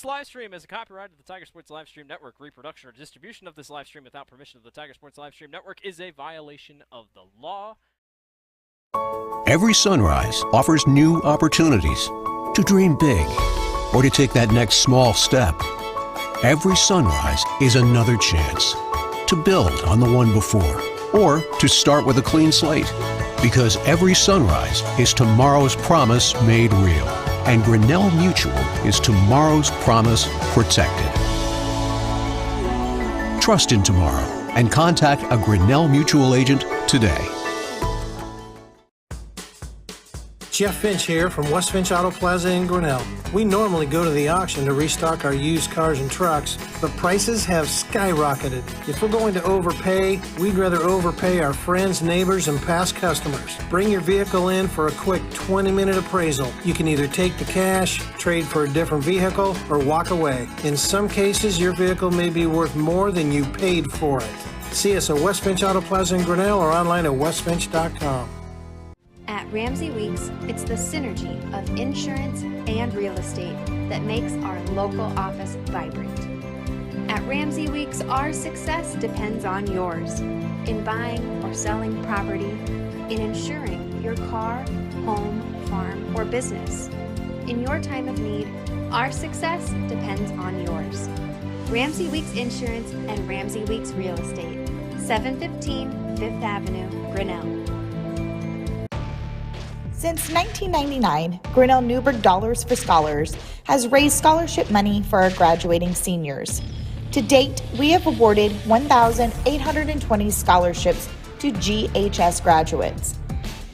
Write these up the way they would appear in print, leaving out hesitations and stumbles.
This live stream is a copyright of the Tiger Sports Livestream Network. Reproduction or distribution of this live stream without permission of the Tiger Sports Livestream Network is a violation of the law. Every sunrise offers new opportunities to dream big or to take that next small step. Every sunrise is another chance to build on the one before or to start with a clean slate. Because every sunrise is tomorrow's promise made real. And Grinnell Mutual is tomorrow's promise protected. Trust in tomorrow and contact a Grinnell Mutual agent today. Jeff Finch here from West Finch Auto Plaza in Grinnell. We normally go to the auction to restock our used cars and trucks, but prices have skyrocketed. If we're going to overpay, we'd rather overpay our friends, neighbors, and past customers. Bring your vehicle in for a quick 20-minute appraisal. You can either take the cash, trade for a different vehicle, or walk away. In some cases, your vehicle may be worth more than you paid for it. See us at West Finch Auto Plaza in Grinnell or online at westfinch.com. At Ramsey Weeks, it's the synergy of insurance and real estate that makes our local office vibrant. At Ramsey Weeks, our success depends on yours in buying or selling property, in insuring your car, home, farm, or business. In your time of need, our success depends on yours. Ramsey Weeks Insurance and Ramsey Weeks Real Estate, 715 Fifth Avenue, Grinnell. Since 1999, Grinnell Newburgh Dollars for Scholars has raised scholarship money for our graduating seniors. To date, we have awarded 1,820 scholarships to GHS graduates.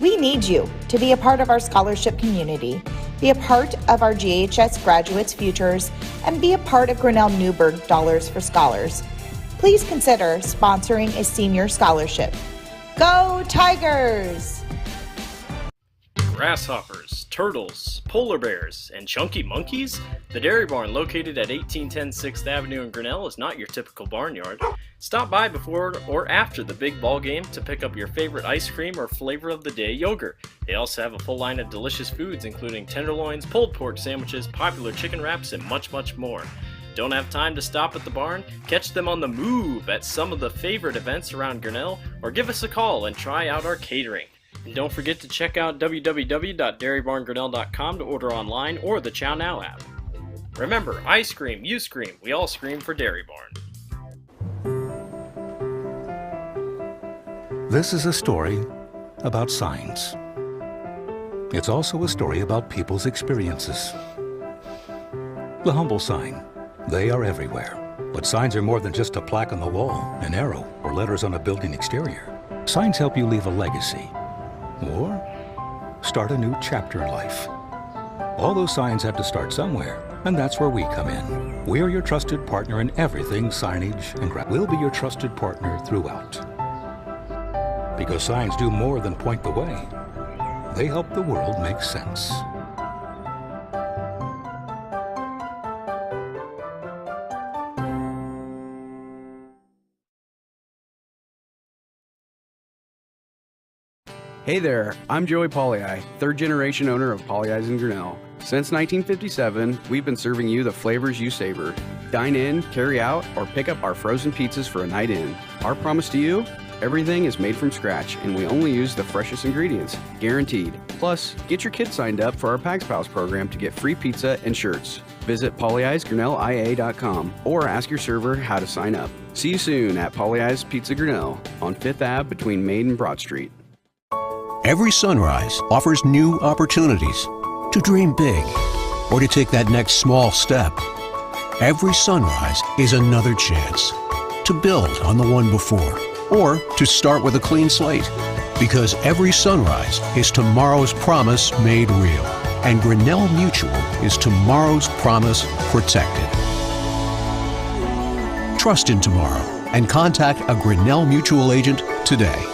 We need you to be a part of our scholarship community, be a part of our GHS graduates' futures, and be a part of Grinnell Newburgh Dollars for Scholars. Please consider sponsoring a senior scholarship. Go Tigers! Grasshoppers, turtles, polar bears, and chunky monkeys? The Dairy Barn, located at 1810 6th Avenue in Grinnell, is not your typical barnyard. Stop by before or after the big ball game to pick up your favorite ice cream or flavor of the day yogurt. They also have a full line of delicious foods, including tenderloins, pulled pork sandwiches, popular chicken wraps, and much, much more. Don't have time to stop at the barn? Catch them on the move at some of the favorite events around Grinnell, or give us a call and try out our catering. And don't forget to check out www.dairybarngrinnell.com to order online or the Chow Now app. Remember, I scream, you scream, we all scream for Dairy Barn. This is a story about signs. It's also a story about people's experiences. The humble sign. They are everywhere. But signs are more than just a plaque on the wall, an arrow, or letters on a building exterior. Signs help you leave a legacy. Or start a new chapter in life. All those signs have to start somewhere, and that's where we come in. We're your trusted partner in everything signage, and we'll be your trusted partner throughout. Because signs do more than point the way. They help the world make sense. Hey there, I'm Joey Pollyi, third generation owner of Pollyi's in Grinnell. Since 1957, we've been serving you the flavors you savor. Dine in, carry out, or pick up our frozen pizzas for a night in. Our promise to you? Everything is made from scratch, and we only use the freshest ingredients, guaranteed. Plus, get your kids signed up for our Pags Pals program to get free pizza and shirts. Visit pollyi'sgrinnellia.com or ask your server how to sign up. See you soon at Pollyi's Pizza Grinnell on 5th Ave between Main and Broad Street. Every sunrise offers new opportunities to dream big or to take that next small step. Every sunrise is another chance to build on the one before or to start with a clean slate. Because every sunrise is tomorrow's promise made real. And Grinnell Mutual is tomorrow's promise protected. Trust in tomorrow and contact a Grinnell Mutual agent today.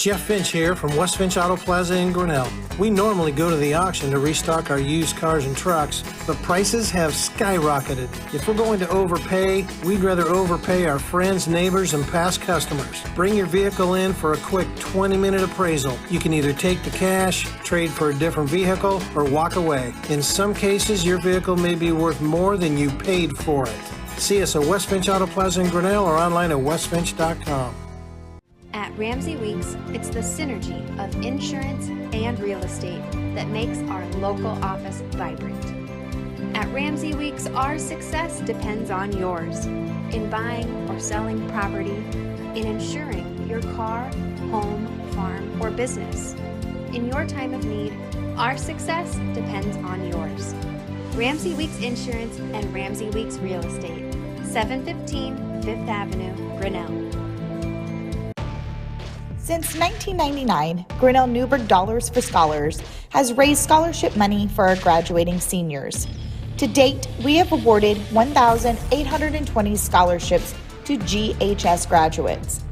Jeff Finch here from West Finch Auto Plaza in Grinnell. We normally go to the auction to restock our used cars and trucks, but prices have skyrocketed. If we're going to overpay, we'd rather overpay our friends, neighbors, and past customers. Bring your vehicle in for a quick 20-minute appraisal. You can either take the cash, trade for a different vehicle, or walk away. In some cases, your vehicle may be worth more than you paid for it. See us at West Finch Auto Plaza in Grinnell or online at westfinch.com. At Ramsey Weeks, it's the synergy of insurance and real estate that makes our local office vibrant. At Ramsey Weeks, our success depends on yours in buying or selling property, in insuring your car, home, farm, or business. In your time of need, our success depends on yours. Ramsey Weeks Insurance and Ramsey Weeks Real Estate, 715 Fifth Avenue, Grinnell. Since 1999, Grinnell Newberg Dollars for Scholars has raised scholarship money for our graduating seniors. To date, we have awarded 1,820 scholarships to GHS graduates.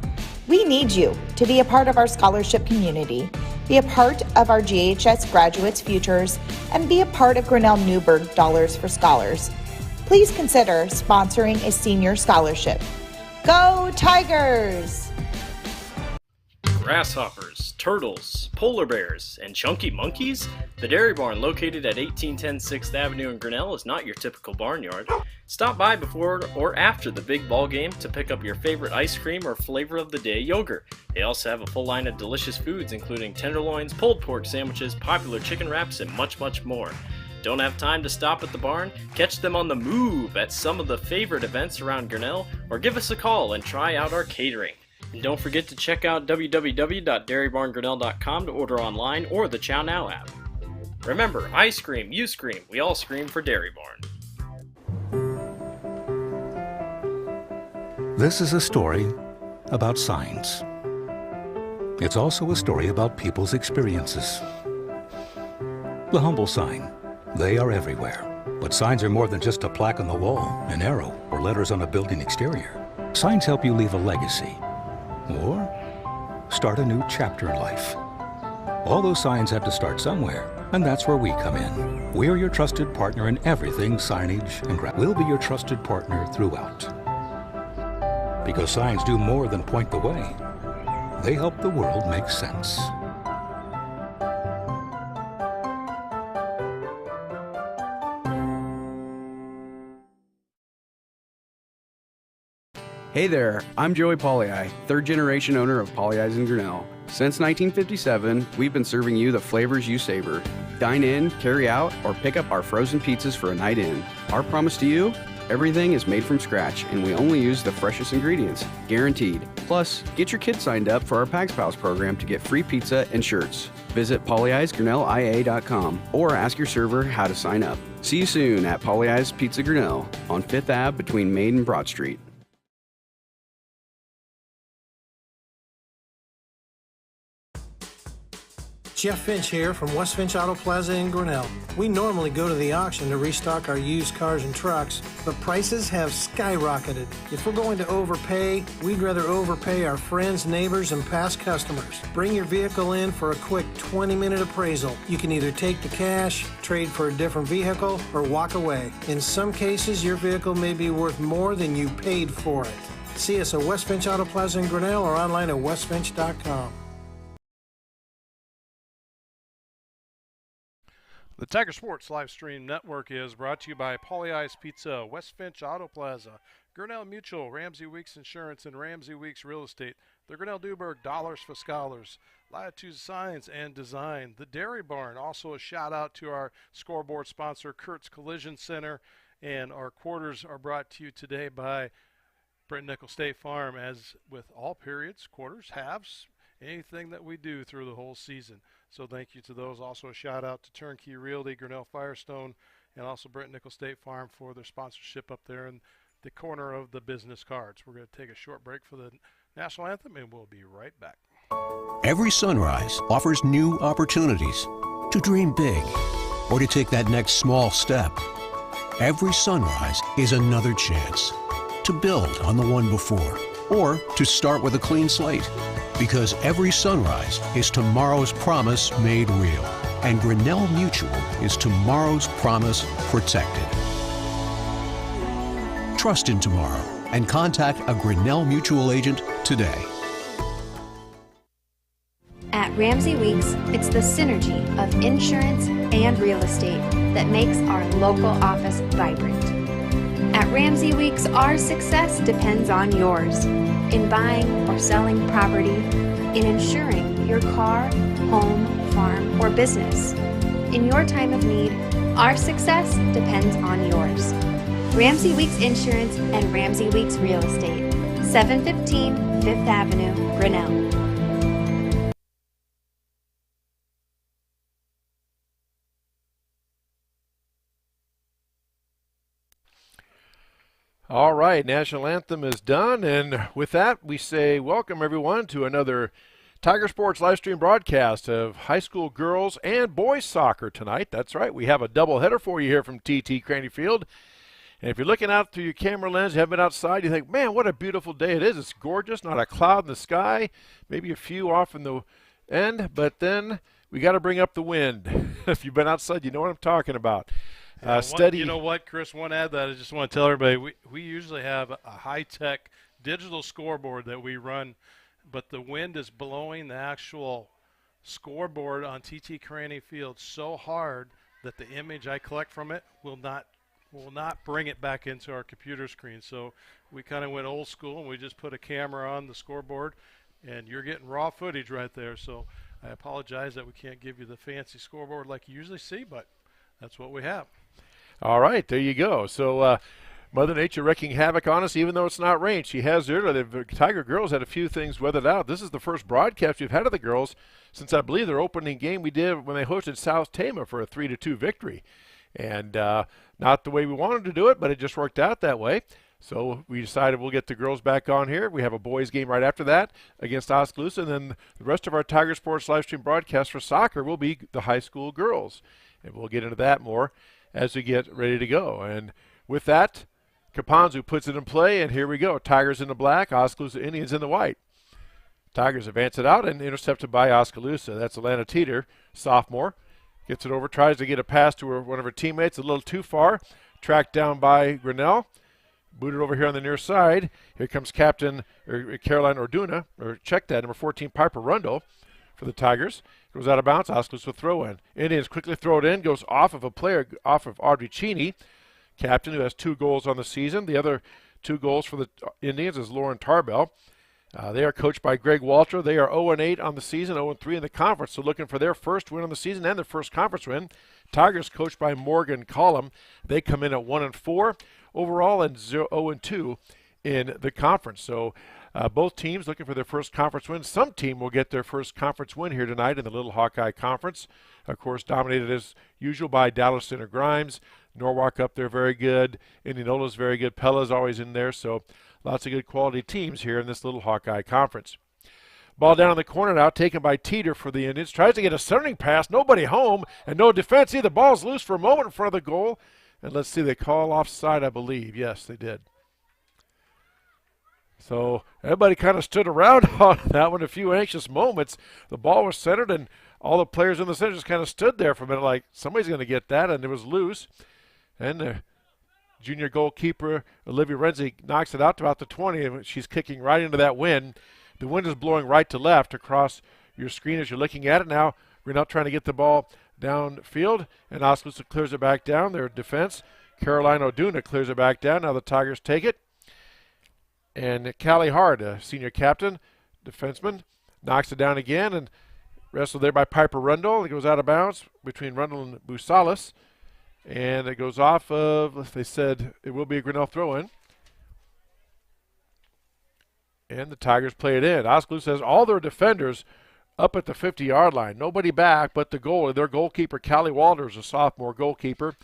We need you to be a part of our scholarship community, be a part of our GHS graduates' futures, and be a part of Grinnell Newberg Dollars for Scholars. Please consider sponsoring a senior scholarship. Go Tigers! Grasshoppers, turtles, polar bears, and chunky monkeys? The Dairy Barn, located at 1810 6th Avenue in Grinnell, is not your typical barnyard. Stop by before or after the big ball game to pick up your favorite ice cream or flavor of the day yogurt. They also have a full line of delicious foods, including tenderloins, pulled pork sandwiches, popular chicken wraps, and much, much more. Don't have time to stop at the barn? Catch them on the move at some of the favorite events around Grinnell, or give us a call and try out our catering. And don't forget to check out www.dairybarngrinnell.com to order online or the Chow Now app. Remember, I scream, you scream, we all scream for Dairy Barn. This is a story about signs. It's also a story about people's experiences. The humble sign. They are everywhere. But signs are more than just a plaque on the wall, an arrow, or letters on a building exterior. Signs help you leave a legacy. Or start a new chapter in life. All those signs have to start somewhere, and that's where we come in. We're your trusted partner in everything signage and we'll be your trusted partner throughout. Because signs do more than point the way. They help the world make sense. Hey there, I'm Joey Pollyi, third generation owner of Pollyi's in Grinnell. Since 1957, we've been serving you the flavors you savor. Dine in, carry out, or pick up our frozen pizzas for a night in. Our promise to you? Everything is made from scratch, and we only use the freshest ingredients, guaranteed. Plus, get your kids signed up for our Pags Pals program to get free pizza and shirts. Visit pollyi'sgrinnellia.com or ask your server how to sign up. See you soon at Pollyi's Pizza Grinnell on 5th Ave between Main and Broad Street. Jeff Finch here from West Finch Auto Plaza in Grinnell. We normally go to the auction to restock our used cars and trucks, but prices have skyrocketed. If we're going to overpay, we'd rather overpay our friends, neighbors, and past customers. Bring your vehicle in for a quick 20-minute appraisal. You can either take the cash, trade for a different vehicle, or walk away. In some cases, your vehicle may be worth more than you paid for it. See us at West Finch Auto Plaza in Grinnell or online at westfinch.com. The Tiger Sports live stream network is brought to you by Pollyi's Pizza, West Finch Auto Plaza, Grinnell Mutual, Ramsey Weeks Insurance, and Ramsey Weeks Real Estate, the Grinnell Newberg Dollars for Scholars, Latitude Signs and Design, the Dairy Barn. Also a shout out to our scoreboard sponsor, Kurt's Collision Center, and our quarters are brought to you today by Brent Nickel State Farm. As with all periods, quarters, halves, anything that we do through the whole season. So thank you to those. Also a shout out to Turnkey Realty, Grinnell Firestone, and also Brent Nickel State Farm for their sponsorship up there in the corner of the business cards. We're going to take a short break for the national anthem, and we'll be right back. Every sunrise offers new opportunities to dream big or to take that next small step. Every sunrise is another chance to build on the one before or to start with a clean slate. Because every sunrise is tomorrow's promise made real. And Grinnell Mutual is tomorrow's promise protected. Trust in tomorrow and contact a Grinnell Mutual agent today. At Ramsey Weeks, it's the synergy of insurance and real estate that makes our local office vibrant. At Ramsey Weeks, our success depends on yours in buying or selling property, in insuring your car, home, farm, or business. In your time of need, our success depends on yours. Ramsey Weeks Insurance and Ramsey Weeks Real Estate, 715 5th Avenue, Grinnell. All right, National Anthem is done, and with that, we say welcome everyone to another Tiger Sports live stream broadcast of high school girls and boys soccer tonight. That's right, we have a doubleheader for you here from TT Craney Field. And if you're looking out through your camera lens, you haven't been outside, you think, man, what a beautiful day it is. It's gorgeous, not a cloud in the sky, maybe a few off in the end, but then we got to bring up the wind. If you've been outside, you know what I'm talking about. Steady. You know what, Chris? One add that I just want to tell everybody, we usually have a high-tech digital scoreboard that we run, but the wind is blowing the actual scoreboard on TT Craney Field so hard that the image I collect from it will not bring it back into our computer screen. So we kind of went old school, and we just put a camera on the scoreboard, and you're getting raw footage right there. So I apologize that we can't give you the fancy scoreboard like you usually see, but that's what we have. All right, there you go. So Mother Nature wreaking havoc on us, even though it's not rain. She has earlier. The Tiger girls had a few things weathered out. This is the first broadcast we've had of the girls since I believe their opening game we did when they hosted South Tama for a 3-2 victory. And not the way we wanted to do it, but it just worked out that way. So we decided we'll get the girls back on here. We have a boys game right after that against Oskaloosa, and then the rest of our Tiger Sports live stream broadcast for soccer will be the high school girls. And we'll get into that more as we get ready to go. And with that, Caponzu puts it in play, and here we go. Tigers in the black, Oskaloosa Indians in the white. Tigers advance it out and intercepted by Oskaloosa. That's Alana Teeter, sophomore. Gets it over, tries to get a pass to one of her teammates, a little too far. Tracked down by Grinnell. Booted over here on the near side. Here comes Caroline Orduna, or check that, number 14, Piper Rundle for the Tigers. Goes out of bounds. Oskaloosa throw in. Indians quickly throw it in. Goes off of a player, off of Audrey Cheney, captain, who has 2 goals on the season. The other 2 goals for the Indians is Lauren Tarbell. They are coached by Greg Walter. They are 0-8 on the season, 0-3 in the conference. So looking for their first win on the season and their first conference win. Tigers coached by Morgan Collum. They come in at 1-4 overall and 0-2 in the conference. So both teams looking for their first conference win. Some team will get their first conference win here tonight in the Little Hawkeye Conference. Of course, dominated as usual by Dallas Center Grimes. Norwalk up there very good. Indianola's very good. Pella's always in there. So lots of good quality teams here in this Little Hawkeye Conference. Ball down in the corner now, taken by Teeter for the Indians. Tries to get a centering pass. Nobody home and no defense. The ball's loose for a moment in front of the goal. And let's see, they call offside, I believe. Yes, they did. So everybody kind of stood around on that one, a few anxious moments. The ball was centered, and all the players in the center just kind of stood there for a minute like, somebody's going to get that, and it was loose. And the junior goalkeeper, Olivia Renzi, knocks it out to about the 20, and she's kicking right into that wind. The wind is blowing right to left across your screen as you're looking at it. Now Grinnell trying to get the ball downfield, and Oskaloosa clears it back down. Their defense, Caroline Oduna, clears it back down. Now the Tigers take it. And Callie Hard, a senior captain, defenseman, knocks it down again and wrestled there by Piper Rundle. It goes out of bounds between Rundle and Busalis. And it goes off of, they said it will be a Grinnell throw-in. And the Tigers play it in. Oskaloosa has all their defenders up at the 50-yard line. Nobody back but the goalie. Their goalkeeper, Callie Walters, a sophomore goalkeeper,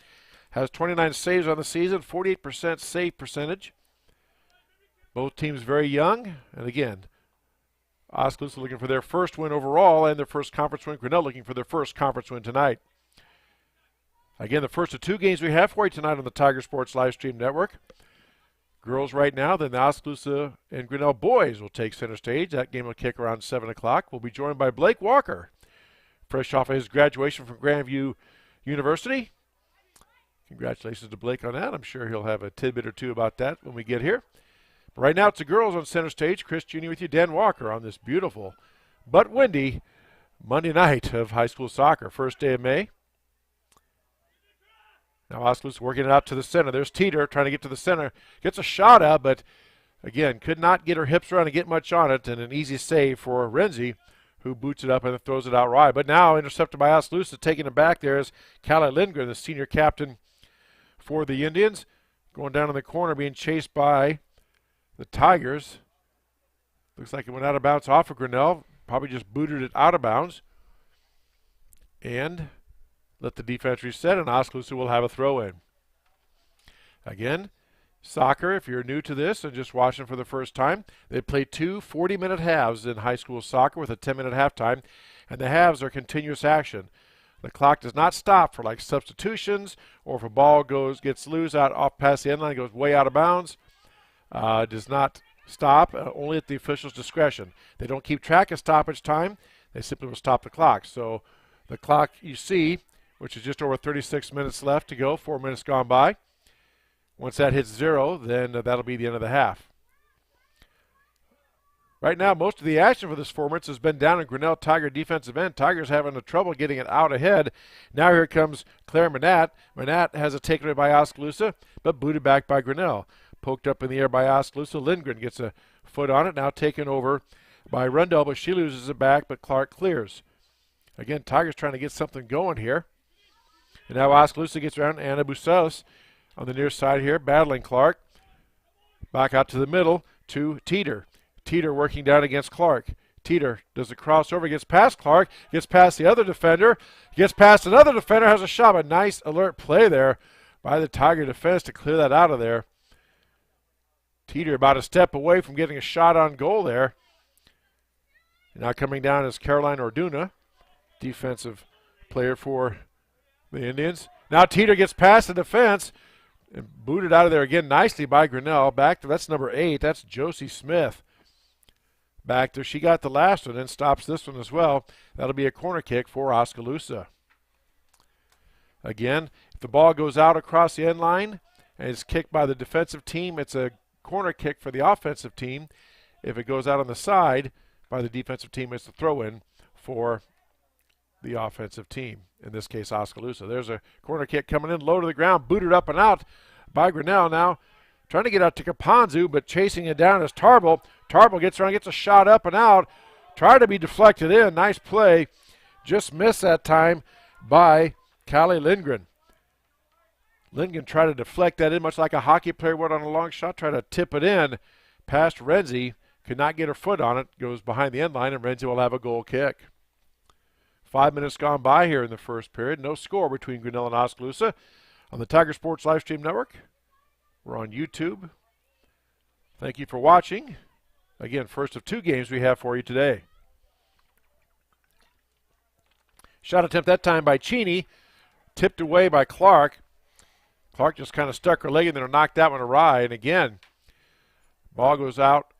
has 29 saves on the season, 48% save percentage. Both teams very young. And again, Oskaloosa looking for their first win overall and their first conference win. Grinnell looking for their first conference win tonight. Again, the first of 2 games we have for you tonight on the Tiger Sports Live Stream Network. girls right now, then the Oskaloosa and Grinnell boys will take center stage. That game will kick around 7 o'clock. We'll be joined by Blake Walker, fresh off of his graduation from Grandview University. Congratulations to Blake on that. I'm sure he'll have a tidbit or two about that when we get here. But right now it's the girls on center stage. Chris Jr. with you, Dan Walker on this beautiful but windy Monday night of high school soccer. First day of May. Now Oskaloosa working it out to the center. There's Teeter trying to get to the center. Gets a shot out, but again, could not get her hips around and get much on it. And an easy save for Renzi, who boots it up and throws it out wide. But now intercepted by Oskaloosa. Taking it back there is Callie Lindgren, the senior captain for the Indians. Going down in the corner, being chased by the Tigers. Looks like it went out of bounds off of Grinnell. Probably just booted it out of bounds. And let the defense reset, and Oskaloosa will have a throw-in. Again, soccer, if you're new to this and just watching for the first time, they play 2 40-minute halves in high school soccer with a 10-minute halftime, and the halves are continuous action. The clock does not stop for like substitutions, or if a ball gets loose out off past the end line, goes way out of bounds. Does not stop, only at the official's discretion. They don't keep track of stoppage time. They simply will stop the clock. So the clock you see, which is just over 36 minutes left to go, 4 minutes gone by. Once that hits 0, then that'll be the end of the half. Right now, most of the action for this 4 minutes has been down in Grinnell Tiger defensive end. Tigers having the trouble getting it out ahead. Now here comes Claire Manat. Manat has it taken away by Oskaloosa, but booted back by Grinnell. Poked up in the air by Oskaloosa. Lindgren gets a foot on it, now taken over by Rundell, but she loses it back, but Clark clears. Again, Tigers trying to get something going here. And now Oskaloosa gets around Anna Busos on the near side here, battling Clark. Back out to the middle to Teeter. Teeter working down against Clark. Teeter does a crossover, gets past Clark, gets past the other defender, gets past another defender, has a shot. A nice alert play there by the Tiger defense to clear that out of there. Teeter about a step away from getting a shot on goal there. Now coming down is Caroline Orduna, defensive player for the Indians. Now Teeter gets past the defense and booted out of there again nicely by Grinnell. Back to, that's number 8. That's Josie Smith. Back there. She got the last one and stops this one as well. That'll be a corner kick for Oskaloosa. Again, if the ball goes out across the end line and it's kicked by the defensive team, it's a corner kick for the offensive team. If it goes out on the side by the defensive team, it's a throw-in for the offensive team, in this case Oskaloosa. There's a corner kick coming in, low to the ground, booted up and out by Grinnell. Now trying to get out to Kapanzu, but chasing it down is Tarbell. Tarbell gets around, gets a shot up and out. Tried to be deflected in. Nice play. Just missed that time by Callie Lindgren. Lindgren tried to deflect that in, much like a hockey player would on a long shot, tried to tip it in past Renzi. Could not get her foot on it. Goes behind the end line, and Renzi will have a goal kick. 5 minutes gone by here in the first period. No score between Grinnell and Oskaloosa. On the Tiger Sports Livestream Network, we're on YouTube. Thank you for watching. Again, first of 2 games we have for you today. Shot attempt that time by Cheney. Tipped away by Clark. Clark just kind of stuck her leg and then knocked that one awry. And again, ball goes out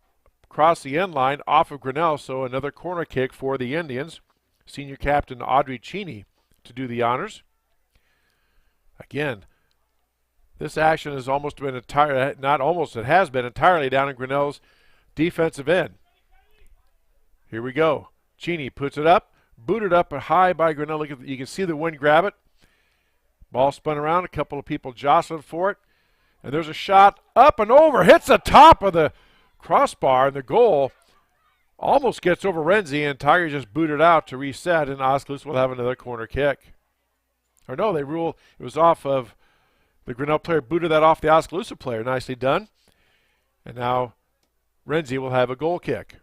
across the end line off of Grinnell. So another corner kick for the Indians. Senior captain Audrey Cheney to do the honors. Again, this action has almost been entirely, not almost, it has been entirely down in Grinnell's defensive end. Here we go. Cheney puts it up, booted up high by Grinnell. You can see the wind grab it. Ball spun around, a couple of people jostling for it. And there's a shot up and over, hits the top of the crossbar, and the goal almost gets over Renzi, and Tiger just booted out to reset, and Oskaloosa will have another corner kick. Or no, they rule it was off of the Grinnell player, booted that off the Oskaloosa player. Nicely done. And now Renzi will have a goal kick.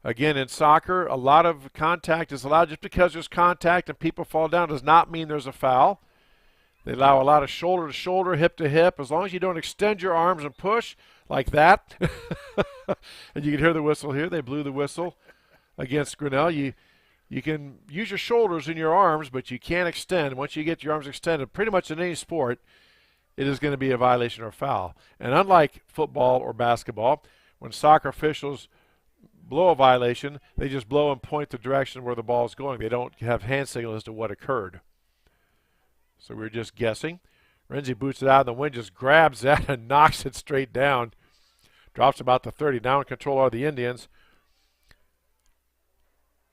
Again, in soccer, a lot of contact is allowed. Just because there's contact and people fall down does not mean there's a foul. They allow a lot of shoulder to shoulder, hip to hip, as long as you don't extend your arms and push like that. And you can hear the whistle here. They blew the whistle against Grinnell. You can use your shoulders and your arms, but you can't extend. Once you get your arms extended, pretty much in any sport, it is going to be a violation or a foul. And unlike football or basketball, when soccer officials blow a violation, they just blow and point the direction where the ball is going. They don't have hand signal as to what occurred. So we're just guessing. Renzi boots it out, and the wind just grabs that and knocks it straight down. Drops about the 30. Now in control are the Indians.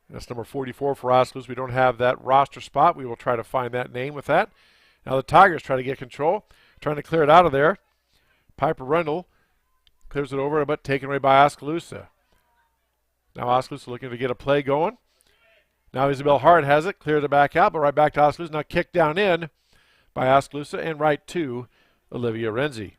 That's number 44 for Oskaloosa. We don't have that roster spot. We will try to find that name with that. Now the Tigers try to get control, trying to clear it out of there. Piper Rundle clears it over, but taken away by Oskaloosa. Now Oskaloosa looking to get a play going. Now Isabel Hart has it, cleared it back out, but right back to Oskaloosa. Now kicked down in by Oskaloosa and right to Olivia Renzi.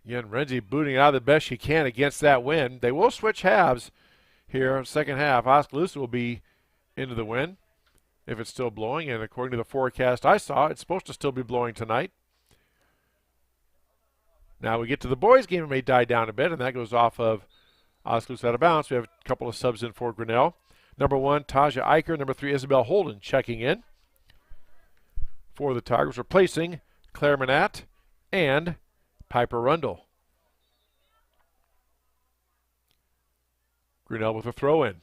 Again, Renzi booting it out the best she can against that wind. They will switch halves here in the second half. Oskaloosa will be into the wind if it's still blowing, and according to the forecast I saw, it's supposed to still be blowing tonight. Now we get to the boys' game. It may die down a bit, and that goes off of Oskaloosa out of bounds. We have a couple of subs in for Grinnell. Number 1, Taja Eicher. Number 3, Isabel Holden checking in for the Tigers, replacing Claire Manat and Piper Rundle. Grinnell with a throw-in.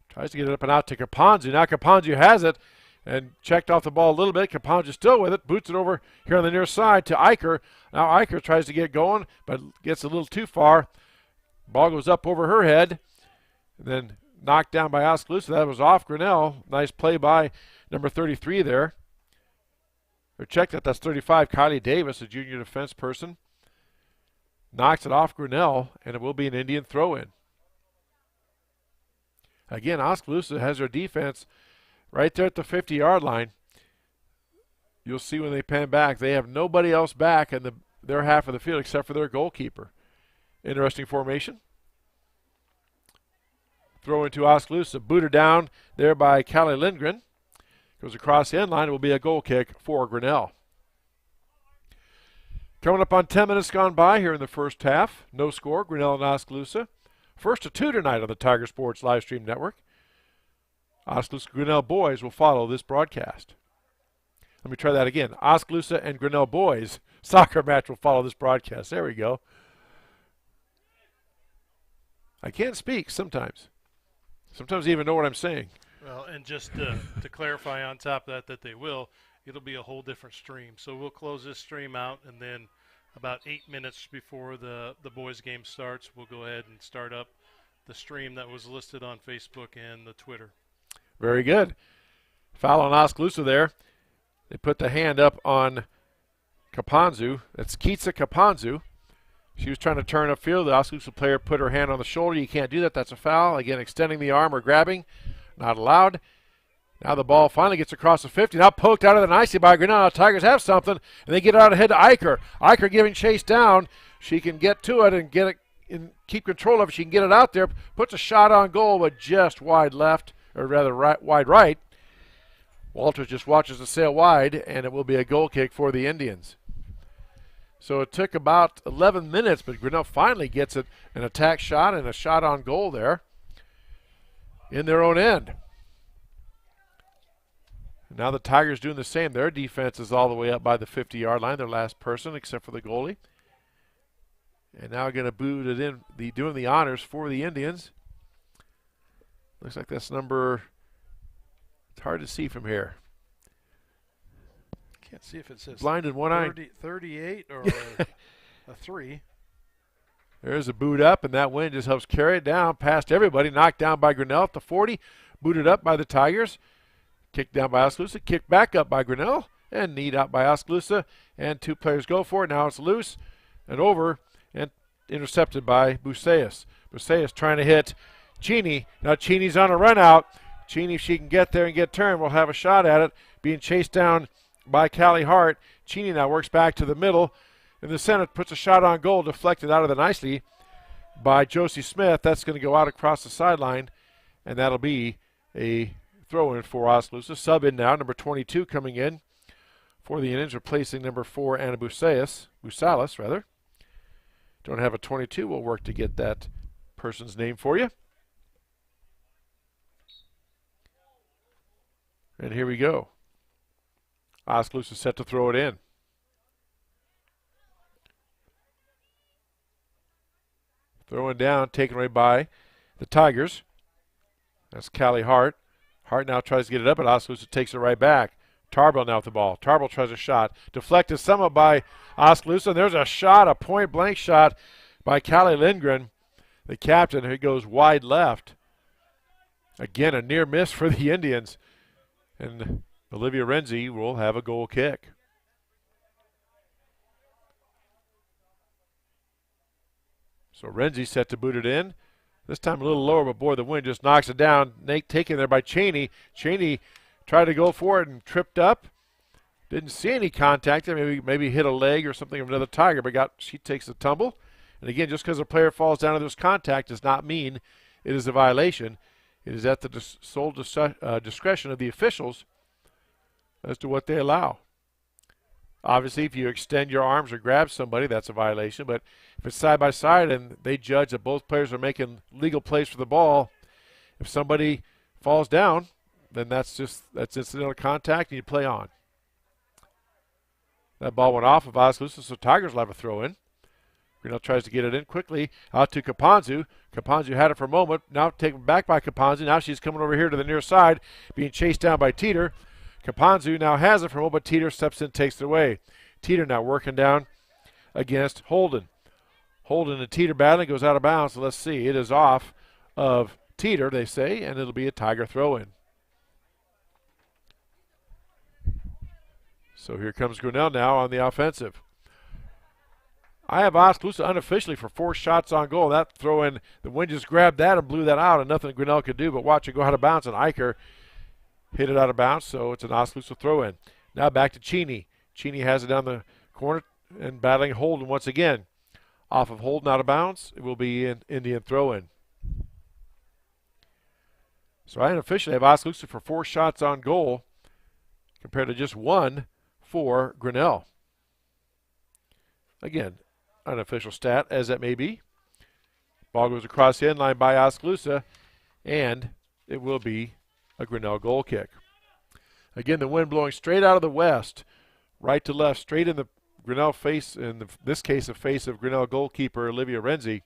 Tries to get it up and out to Caponzu. Now Caponzu has it and checked off the ball a little bit. Caponzu still with it. Boots it over here on the near side to Eicher. Now Eicher tries to get going, but gets a little too far. Ball goes up over her head. And then knocked down by Oskaloosa. That was off Grinnell. Nice play by number 33 there. Or check that. That's 35. Kylie Davis, a junior defense person. Knocks it off Grinnell, and it will be an Indian throw-in. Again, Oskaloosa has their defense right there at the 50-yard line. You'll see when they pan back, they have nobody else back in their half of the field except for their goalkeeper. Interesting formation. Throw into Oskaloosa. Booted down there by Callie Lindgren. Goes across the end line. It will be a goal kick for Grinnell. Coming up on 10 minutes gone by here in the first half. No score, Grinnell and Oskaloosa. 1-2 tonight on the Tiger Sports Live Stream Network. Oskaloosa Grinnell boys will follow this broadcast. Let me try that again. Oskaloosa and Grinnell boys soccer match will follow this broadcast. There we go. I can't speak sometimes. Sometimes I even know what I'm saying. Well, and just to clarify on top of that they will, it'll be a whole different stream. So we'll close this stream out, and then about 8 minutes before the boys' game starts, we'll go ahead and start up the stream that was listed on Facebook and the Twitter. Very good. Foul on Oskaloosa there. They put the hand up on Caponzu. That's Keitsa Caponzu. She was trying to turn upfield. The Oskaloosa player put her hand on the shoulder. You can't do that. That's a foul. Again, extending the arm or grabbing. Not allowed. Now the ball finally gets across the 50. Now poked out of the nicely by Grinnell. Tigers have something, and they get out ahead to Eicher. Eicher giving chase down. She can get to it and get it and keep control of it. She can get it out there. Puts a shot on goal, but just wide left, or rather wide right. Walters just watches the sail wide, and it will be a goal kick for the Indians. So it took about 11 minutes, but Grinnell finally gets it, an attack shot and a shot on goal there in their own end. Now the Tigers doing the same. Their defense is all the way up by the 50-yard line, their last person except for the goalie. And now going to boot it in, doing the honors for the Indians. Looks like that's number, it's hard to see from here. Can't see if it says blinded one eye. 38 or a 3. There's a boot up, and that wind just helps carry it down past everybody. Knocked down by Grinnell at the 40. Booted up by the Tigers. Kicked down by Oskaloosa. Kicked back up by Grinnell. And kneed out by Oskaloosa. And 2 players go for it. Now it's loose and over and intercepted by Buceus. Buceus trying to hit Cheney. Now Cheney's on a run out. Cheney, if she can get there and get turned, will have a shot at it. Being chased down by Callie Hart. Cheney now works back to the middle. In the center, puts a shot on goal, deflected out of the nicely by Josie Smith. That's going to go out across the sideline, and that'll be a throw-in for Oskaloosa. Sub in now, number 22 coming in for the Indians, replacing number 4, Anna Busalis. Don't have a 22. We'll work to get that person's name for you. And here we go. Oskaloosa set to throw it in. Throwing down, taken away by the Tigers. That's Callie Hart. Hart now tries to get it up, but Oskaloosa takes it right back. Tarbell now with the ball. Tarbell tries a shot. Deflected somewhat by Oskaloosa. And there's a shot, a point-blank shot by Callie Lindgren, the captain, who goes wide left. Again, a near miss for the Indians. And Olivia Renzi will have a goal kick. So Renzi set to boot it in. This time a little lower, but boy, the wind just knocks it down. Nate taken there by Cheney. Cheney tried to go for it and tripped up. Didn't see any contact. Maybe hit a leg or something of another Tiger, but she takes the tumble. And again, just because a player falls down and there's contact does not mean it is a violation. It is at the sole discretion of the officials as to what they allow. Obviously, if you extend your arms or grab somebody, that's a violation. But if it's side by side and they judge that both players are making legal plays for the ball, if somebody falls down, then that's incidental contact and you play on. That ball went off of Oskaloosa, so Tigers will have a throw in. Grinnell tries to get it in quickly out to Kapanzu. Kapanzu had it for a moment. Now taken back by Kapanzu. Now she's coming over here to the near side, being chased down by Teeter. Kapanzu now has it for a moment, but Teeter steps in, takes it away. Teeter now working down against Holden. Holden and Teeter battling, goes out of bounds. So let's see. It is off of Teeter, they say, and it'll be a Tiger throw-in. So here comes Grinnell now on the offensive. I have Oskaloosa unofficially for 4 shots on goal. That throw-in, the wind just grabbed that and blew that out, and nothing Grinnell could do but watch it go out of bounds, and Eicher hit it out of bounds, so it's an Oskaloosa throw-in. Now back to Cheney. Cheney has it down the corner and battling Holden once again. Off of Holden out of bounds, it will be an Indian throw-in. So I unofficially have Oskaloosa for 4 shots on goal compared to just 1 for Grinnell. Again, unofficial stat as that may be. Ball goes across the end line by Oskaloosa, and it will be a Grinnell goal kick. Again, the wind blowing straight out of the west, right to left, straight in the Grinnell face, in this case, the face of Grinnell goalkeeper Olivia Renzi.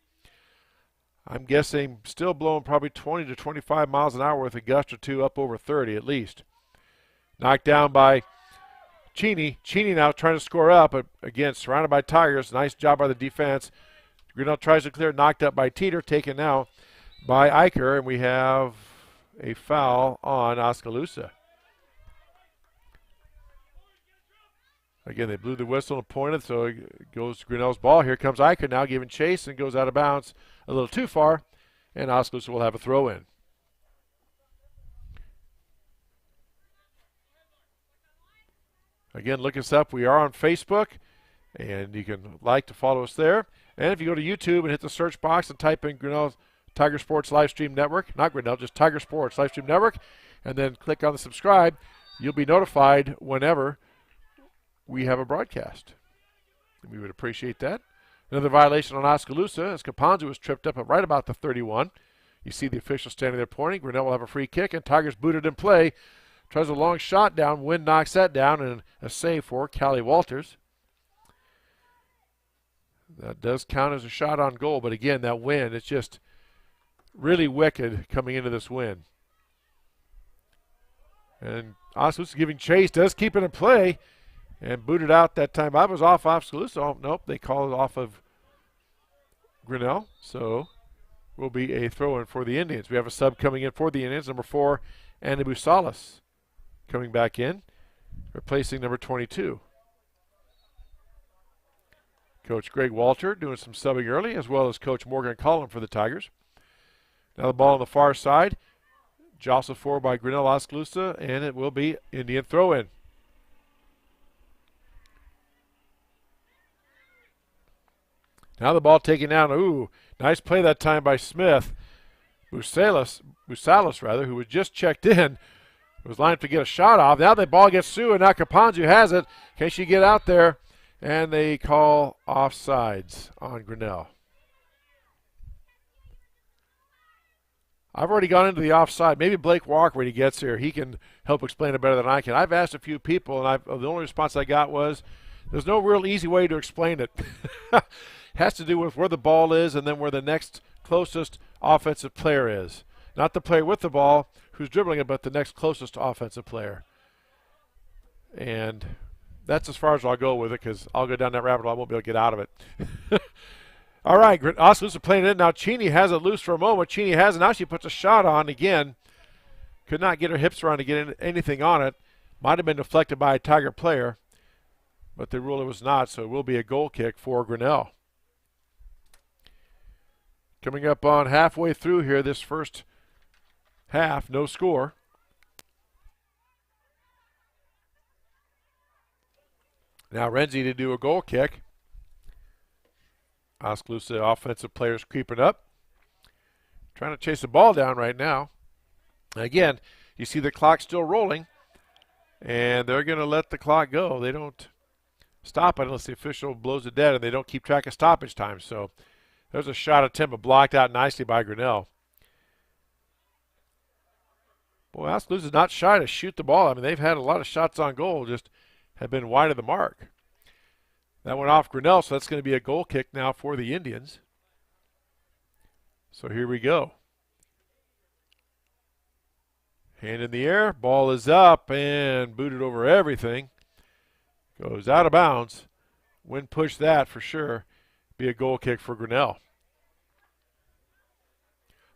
I'm guessing still blowing probably 20 to 25 miles an hour with a gust or two, up over 30 at least. Knocked down by Cheney. Cheney now trying to score up, but again, surrounded by Tigers. Nice job by the defense. Grinnell tries to clear, knocked up by Teeter, taken now by Eicher, and we have a foul on Oskaloosa. Again, they blew the whistle and pointed, so it goes to Grinnell's ball. Here comes Eicher now giving chase and goes out of bounds a little too far, and Oskaloosa will have a throw-in. Again, look us up. We are on Facebook, and you can like to follow us there. And if you go to YouTube and hit the search box and type in Grinnell Tiger Sports Livestream Network, not Grinnell, just Tiger Sports Livestream Network, and then click on the subscribe, you'll be notified whenever we have a broadcast. And we would appreciate that. Another violation on Oskaloosa as Kapanzu was tripped up at right about the 31. You see the official standing there pointing. Grinnell will have a free kick, and Tigers booted in play. Tries a long shot down. Wind knocks that down, and a save for Callie Walters. That does count as a shot on goal, but again, that wind, it's just really wicked coming into this wind. And Oskaloosa giving chase, does keep it in play, and booted out that time. I was off Oskaloosa. Oh, nope, they call it off of Grinnell, so will be a throw-in for the Indians. We have a sub coming in for the Indians, number 4, Anna Busalis coming back in, replacing number 22. Coach Greg Walter doing some subbing early, as well as Coach Morgan Collin for the Tigers. Now the ball on the far side, jostled for by Grinnell Oskaloosa, and it will be Indian throw-in. Now the ball taken down. Ooh, nice play that time by Smith. Busalis, who was just checked in, was lined to get a shot off. Now the ball gets through, and now Kapanzu has it. Can she get out there? And they call offsides on Grinnell. I've already gone into the offside. Maybe Blake Walker, when he gets here, he can help explain it better than I can. I've asked a few people, and the only response I got was, there's no real easy way to explain it. It has to do with where the ball is and then where the next closest offensive player is. Not the player with the ball who's dribbling it, but the next closest offensive player. And that's as far as I'll go with it, because I'll go down that rabbit hole. I won't be able to get out of it. All right, Oskaloosa playing it in. Now Cheney has it loose for a moment. Cheney has it. Now she puts a shot on again. Could not get her hips around to get anything on it. Might have been deflected by a Tiger player, but the rule it was not, so it will be a goal kick for Grinnell. Coming up on halfway through here, this first half, no score. Now Renzi to do a goal kick. Oskaloosa offensive players creeping up. Trying to chase the ball down right now. Again, you see the clock still rolling, and they're going to let the clock go. They don't stop it unless the official blows it dead, and they don't keep track of stoppage time. So there's a shot attempt, but blocked out nicely by Grinnell. Boy, Oskaloosa's not shy to shoot the ball. I mean, they've had a lot of shots on goal, just have been wide of the mark. That went off Grinnell, so that's going to be a goal kick now for the Indians. So here we go. Hand in the air, ball is up and booted over everything. Goes out of bounds. Wind pushed that for sure. Be a goal kick for Grinnell.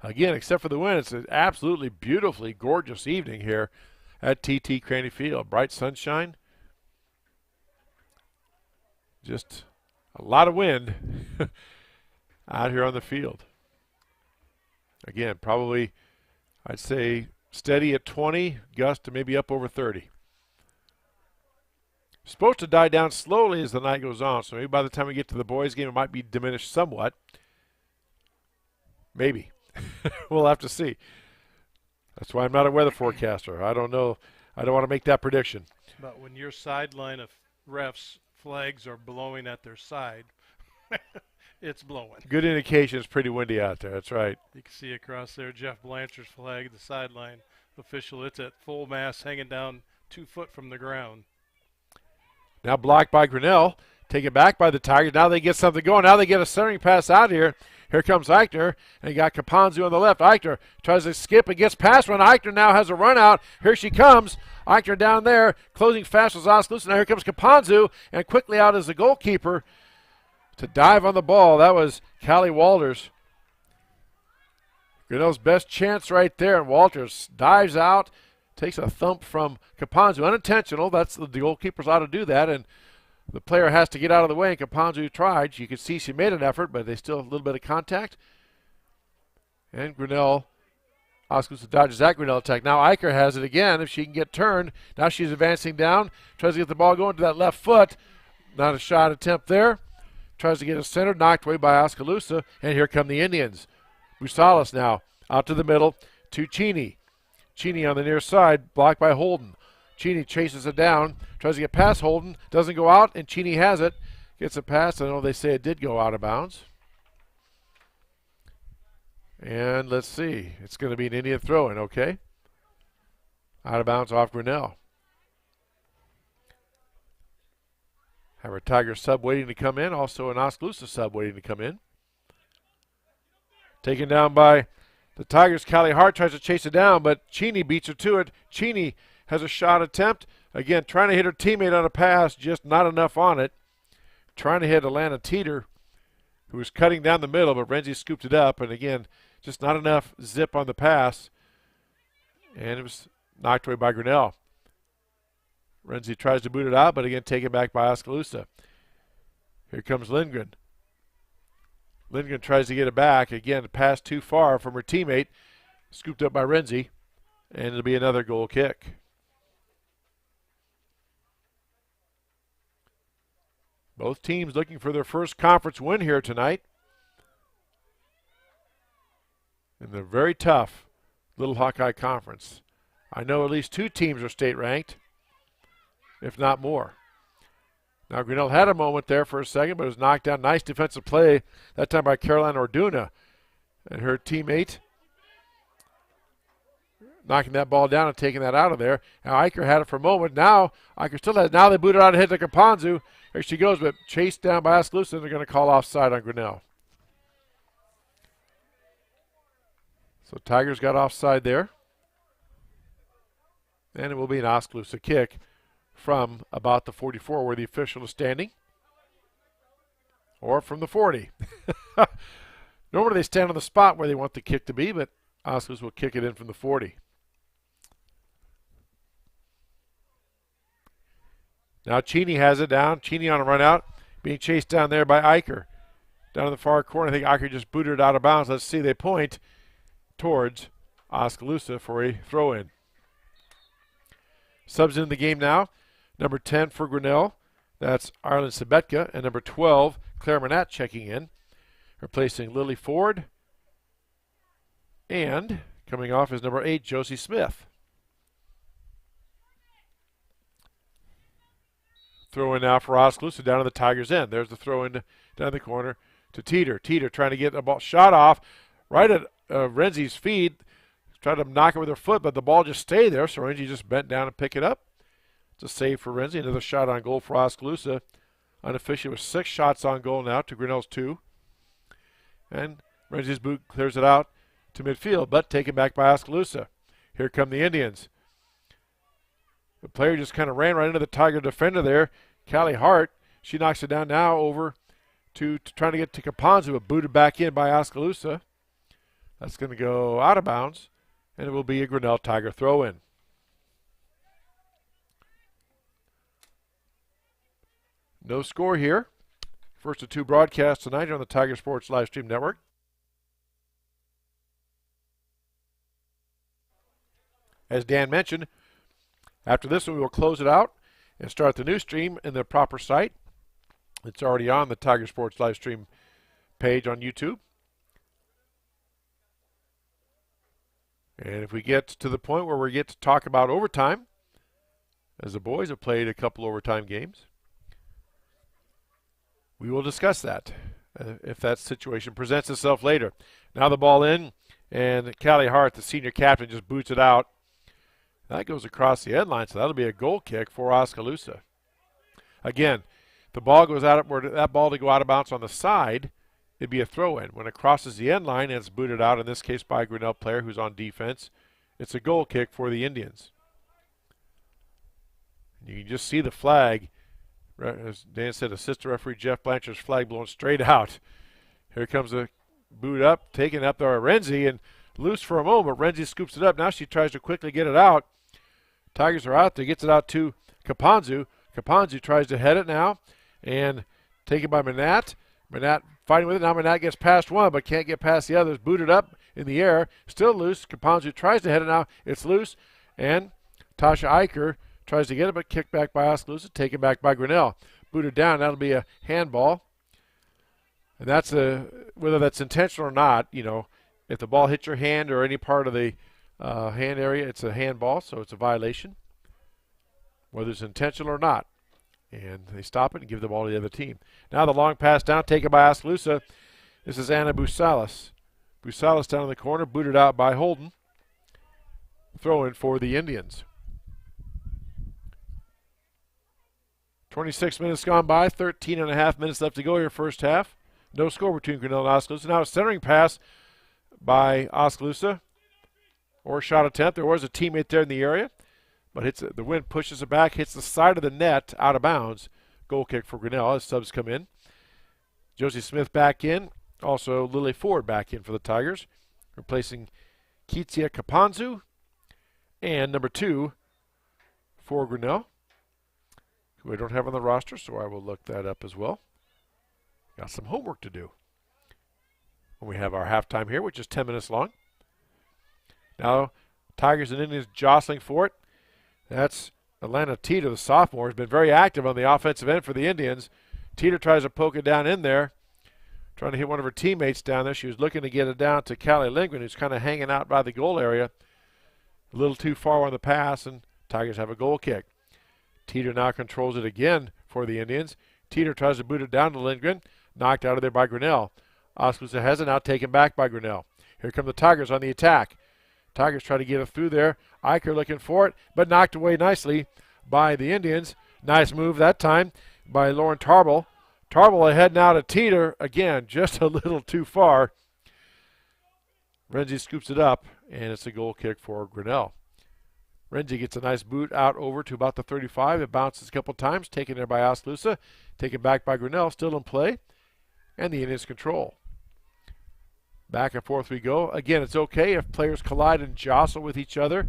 Again, except for the wind, it's an absolutely beautifully gorgeous evening here at TT Craney Field. Bright sunshine. Just a lot of wind out here on the field. Again, probably, I'd say, steady at 20, gust to maybe up over 30. Supposed to die down slowly as the night goes on, so maybe by the time we get to the boys' game, it might be diminished somewhat. Maybe. We'll have to see. That's why I'm not a weather forecaster. I don't know. I don't want to make that prediction. But when your sideline of refs' flags are blowing at their side, it's blowing. Good indication it's pretty windy out there. That's right. You can see across there Jeff Blanchard's flag, the sideline official. It's at full mast, hanging down 2 foot from the ground. Now blocked by Grinnell. Taken back by the Tigers. Now they get something going. Now they get a centering pass out here. Here comes Eichner, and you got Kapanzu on the left. Eichner tries to skip and gets past one. Eichner now has a run out. Here she comes. Eichner down there, closing fast with Oskaloosa. Now here comes Kapanzu, and quickly out is the goalkeeper to dive on the ball. That was Callie Walters. Grinnell's best chance right there, and Walters dives out, takes a thump from Kapanzu. Unintentional. That's the goalkeepers ought to do that, and the player has to get out of the way, and Kapanzu tried. You could see she made an effort, but they still have a little bit of contact. And Grinnell, Oskaloosa dodges that Grinnell attack. Now Eicher has it again if she can get turned. Now she's advancing down, tries to get the ball going to that left foot. Not a shot attempt there. Tries to get it centered, knocked away by Oskaloosa, and here come the Indians. Busalis now out to the middle to Cheney. Cheney on the near side, blocked by Holden. Cheney chases it down, tries to get past Holden, doesn't go out, and Cheney has it. Gets a pass. I know they say it did go out of bounds. And let's see. It's going to be an Indian throw-in, okay? Out of bounds off Grinnell. Have our Tiger sub waiting to come in. Also an Oskaloosa sub waiting to come in. Taken down by the Tigers. Callie Hart tries to chase it down, but Cheney beats her to it. Cheney has a shot attempt. Again, trying to hit her teammate on a pass, just not enough on it. Trying to hit Alana Teeter, who was cutting down the middle, but Renzi scooped it up. And again, just not enough zip on the pass. And it was knocked away by Grinnell. Renzi tries to boot it out, but again, taken back by Oskaloosa. Here comes Lindgren. Lindgren tries to get it back. Again, a pass too far from her teammate. Scooped up by Renzi. And it'll be another goal kick. Both teams looking for their first conference win here tonight. In the very tough Little Hawkeye Conference. I know at least 2 teams are state ranked, if not more. Now Grinnell had a moment there for a second, but was knocked down. Nice defensive play, that time by Caroline Orduna. And her teammate knocking that ball down and taking that out of there. Now Eicher had it for a moment. Now Eicher still has it. Now they boot it out ahead to Kapanzu. There she goes, but chased down by Oskaloosa, and they're going to call offside on Grinnell. So Tigers got offside there. And it will be an Oskaloosa kick from about the 44 where the official is standing. Or from the 40. Normally they stand on the spot where they want the kick to be, but Oskaloosa will kick it in from the 40. Now Cheney has it down. Cheney on a run out, being chased down there by Eicher. Down in the far corner, I think Eicher just booted it out of bounds. Let's see, they point towards Oskaloosa for a throw-in. Subs in the game now. Number 10 for Grinnell, that's Arlen Sabetka, and number 12, Claire Manat checking in, replacing Lily Ford. And coming off is number 8, Josie Smith. Throw in now for Oskaloosa down to the Tigers' end. There's the throw in down the corner to Teeter. Teeter trying to get a ball shot off right at Renzi's feet. Tried to knock it with her foot, but the ball just stayed there, so Renzi just bent down and picked it up. It's a save for Renzi. Another shot on goal for Oskaloosa. Unofficial with 6 shots on goal now to Grinnell's 2. And Renzi's boot clears it out to midfield, but taken back by Oskaloosa. Here come the Indians. The player just kind of ran right into the Tiger defender there. Callie Hart, she knocks it down now over to trying to get to Kapanzu, but booted back in by Oskaloosa. That's going to go out of bounds, and it will be a Grinnell Tiger throw-in. No score here. First of 2 broadcasts tonight on the Tiger Sports Live Stream Network. As Dan mentioned, after this one we will close it out and start the new stream in the proper site. It's already on the Tiger Sports Live Stream page on YouTube. And if we get to the point where we get to talk about overtime, as the boys have played a couple overtime games, we will discuss that if that situation presents itself later. Now the ball in, and Callie Hart, the senior captain, just boots it out. That goes across the end line, so that'll be a goal kick for Oskaloosa. Again, the ball goes out, where that ball to go out of bounds on the side, it'd be a throw-in. When it crosses the end line and it's booted out, in this case by a Grinnell player who's on defense, it's a goal kick for the Indians. You can just see the flag. As Dan said, assistant referee Jeff Blanchard's flag blown straight out. Here comes a boot up, taken up there by Renzi, and loose for a moment. Renzi scoops it up. Now she tries to quickly get it out. Tigers are out there. Gets it out to Kapanzu. Kapanzu tries to head it now, and taken by Manat. Manat fighting with it. Now Manat gets past one, but can't get past the others. Booted up in the air. Still loose. Kapanzu tries to head it now. It's loose, and Tasha Eicher tries to get it, but kicked back by Oskaloosa, taken back by Grinnell. Booted down. That'll be a handball. And that's whether that's intentional or not, you know, if the ball hits your hand or any part of the hand area, it's a handball, so it's a violation, whether it's intentional or not. And they stop it and give the ball to the other team. Now the long pass down, taken by Oskaloosa. This is Anna Busalis. Busalis down in the corner, booted out by Holden. Throw in for the Indians. 26 minutes gone by, 13 and a half minutes left to go here first half. No score between Grinnell and Oskaloosa. Now a centering pass by Oskaloosa, or shot attempt. There was a teammate there in the area, but the wind pushes it back, hits the side of the net, out of bounds. Goal kick for Grinnell as subs come in. Josie Smith back in. Also Lily Ford back in for the Tigers, replacing Kitsia Kapanzu. And number 2 for Grinnell, who I don't have on the roster, so I will look that up as well. Got some homework to do when we have our halftime here, which is 10 minutes long. Now, Tigers and Indians jostling for it. That's Atlanta Teeter, the sophomore, has been very active on the offensive end for the Indians. Teeter tries to poke it down in there, trying to hit one of her teammates down there. She was looking to get it down to Callie Lindgren, who's kind of hanging out by the goal area. A little too far on the pass, and Tigers have a goal kick. Teeter now controls it again for the Indians. Teeter tries to boot it down to Lindgren. Knocked out of there by Grinnell. Oskaloosa has it now, taken back by Grinnell. Here come the Tigers on the attack. Tigers try to get it through there. Eicher looking for it, but knocked away nicely by the Indians. Nice move that time by Lauren Tarbell. Tarbell ahead now to Teeter. Again, just a little too far. Renzi scoops it up, and it's a goal kick for Grinnell. Renzi gets a nice boot out over to about the 35. It bounces a couple times, taken there by Oskaloosa. Taken back by Grinnell, still in play, and the Indians control. Back and forth we go. Again, it's okay if players collide and jostle with each other,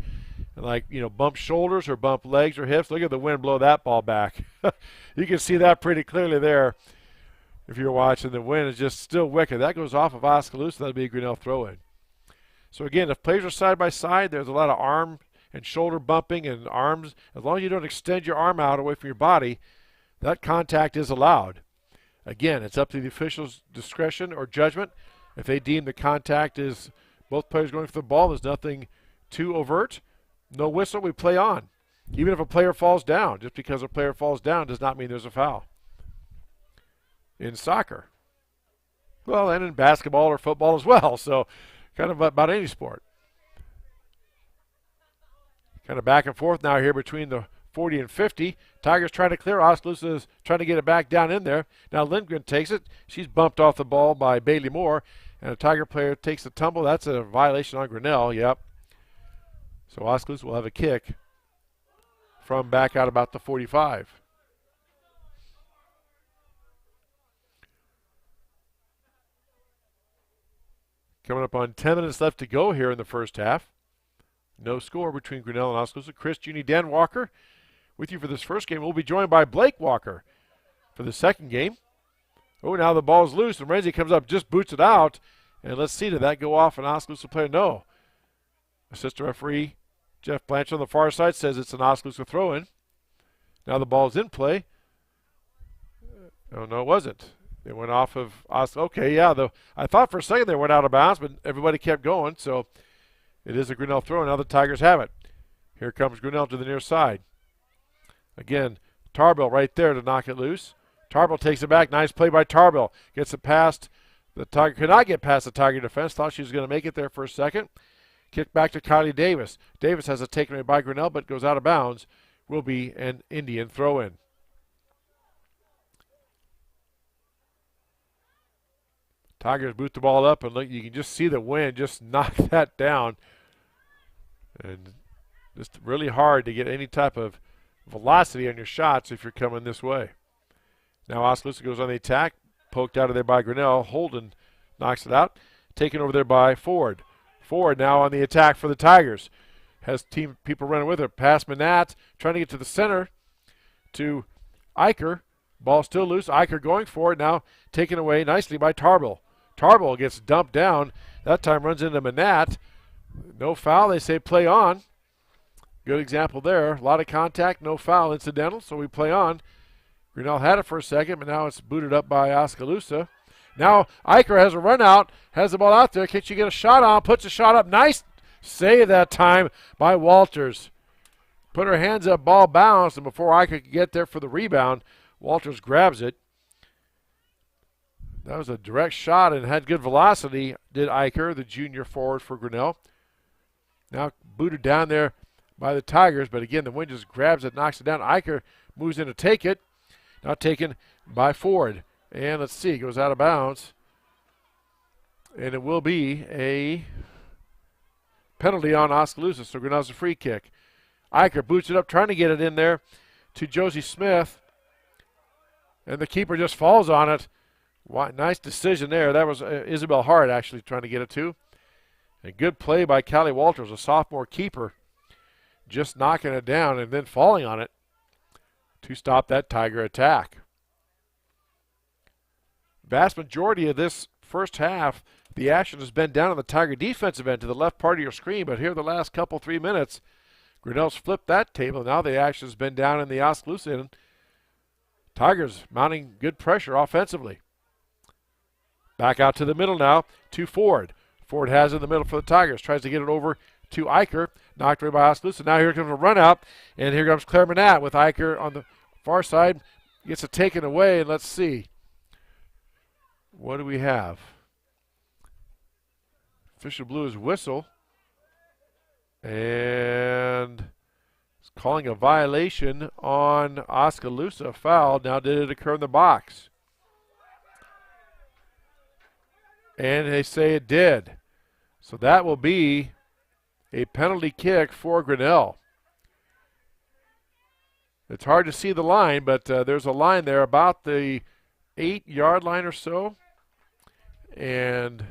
like, bump shoulders or bump legs or hips. Look at the wind blow that ball back. You can see that pretty clearly there if you're watching. The wind is just still wicked. That goes off of Oskaloosa. That'll be a Grinnell throw-in. So again, if players are side by side, there's a lot of arm and shoulder bumping and arms. As long as you don't extend your arm out away from your body, that contact is allowed. Again, it's up to the official's discretion or judgment. If they deem the contact is both players going for the ball, there's nothing too overt. No whistle, we play on. Even if a player falls down, just because a player falls down does not mean there's a foul. In soccer. Well, and in basketball or football as well, so kind of about any sport. Kind of back and forth now here between the 40 and 50. Tigers trying to clear. Oskaloosa is trying to get it back down in there. Now Lindgren takes it. She's bumped off the ball by Bailey Moore, and a Tiger player takes the tumble. That's a violation on Grinnell. Yep. So Oskaloosa will have a kick from back out about the 45. Coming up on 10 minutes left to go here in the first half. No score between Grinnell and Oskaloosa. Chris Junie, Dan Walker with you for this first game. We'll be joined by Blake Walker for the second game. Oh, now the ball's loose, and Renzi comes up, just boots it out. And let's see, did that go off an Oskaloosa player? No. Assistant referee Jeff Blanchard on the far side says it's an Oskaloosa throw-in. Now the ball's in play. Oh, no, it wasn't. It went off of Oskaloosa. Okay, yeah, I thought for a second they went out of bounds, but everybody kept going, so it is a Grinnell throw. Now the Tigers have it. Here comes Grinnell to the near side. Again, Tarbell right there to knock it loose. Tarbell takes it back. Nice play by Tarbell. Gets it past the Tiger. Could not get past the Tiger defense. Thought she was going to make it there for a second. Kick back to Kylie Davis. Davis has it taken away by Grinnell, but goes out of bounds. Will be an Indian throw-in. Tigers boot the ball up, and look, you can just see the wind just knock that down. And just really hard to get any type of velocity on your shots if you're coming this way. Now Oskaloosa goes on the attack, poked out of there by Grinnell. Holden knocks it out, taken over there by Ford. Ford now on the attack for the Tigers. Has team people running with her. Pass Manat, trying to get to the center to Eicher. Ball still loose. Eicher going for it now, taken away nicely by Tarbell. Tarbell gets dumped down. That time runs into Manat. No foul. They say play on. Good example there. A lot of contact, no foul, incidental, so we play on. Grinnell had it for a second, but now it's booted up by Oskaloosa. Now Eicher has a run out, has the ball out there. Can she get a shot on? Puts a shot up. Nice save that time by Walters. Put her hands up, ball bounced, and before Eicher could get there for the rebound, Walters grabs it. That was a direct shot and had good velocity, did Eicher, the junior forward for Grinnell. Now booted down there by the Tigers, but again, the wind just grabs it, knocks it down. Eicher moves in to take it. Now taken by Ford. And let's see, goes out of bounds. And it will be a penalty on Oskaloosa, so Grinnell's a free kick. Eicher boots it up, trying to get it in there to Josie Smith. And the keeper just falls on it. Nice decision there. That was Isabel Hart actually trying to get it to. A good play by Callie Walters, a sophomore keeper, just knocking it down and then falling on it to stop that Tiger attack. Vast majority of this first half, the action has been down on the Tiger defensive end to the left part of your screen, but here the last couple, 3 minutes, Grinnell's flipped that table. Now the action has been down in the Oskaloosa end. Tigers mounting good pressure offensively. Back out to the middle now to Ford. Ford has it in the middle for the Tigers. Tries to get it over to Eicher. Knocked away by Oskaloosa. Now here comes a run out. And here comes Claire Manat with Eicher on the far side. Gets it taken away. And let's see. What do we have? Official blew his whistle. And it's calling a violation on Oskaloosa. Foul. Now, did it occur in the box? And they say it did. So that will be a penalty kick for Grinnell. It's hard to see the line, but there's a line there about the 8-yard line or so. And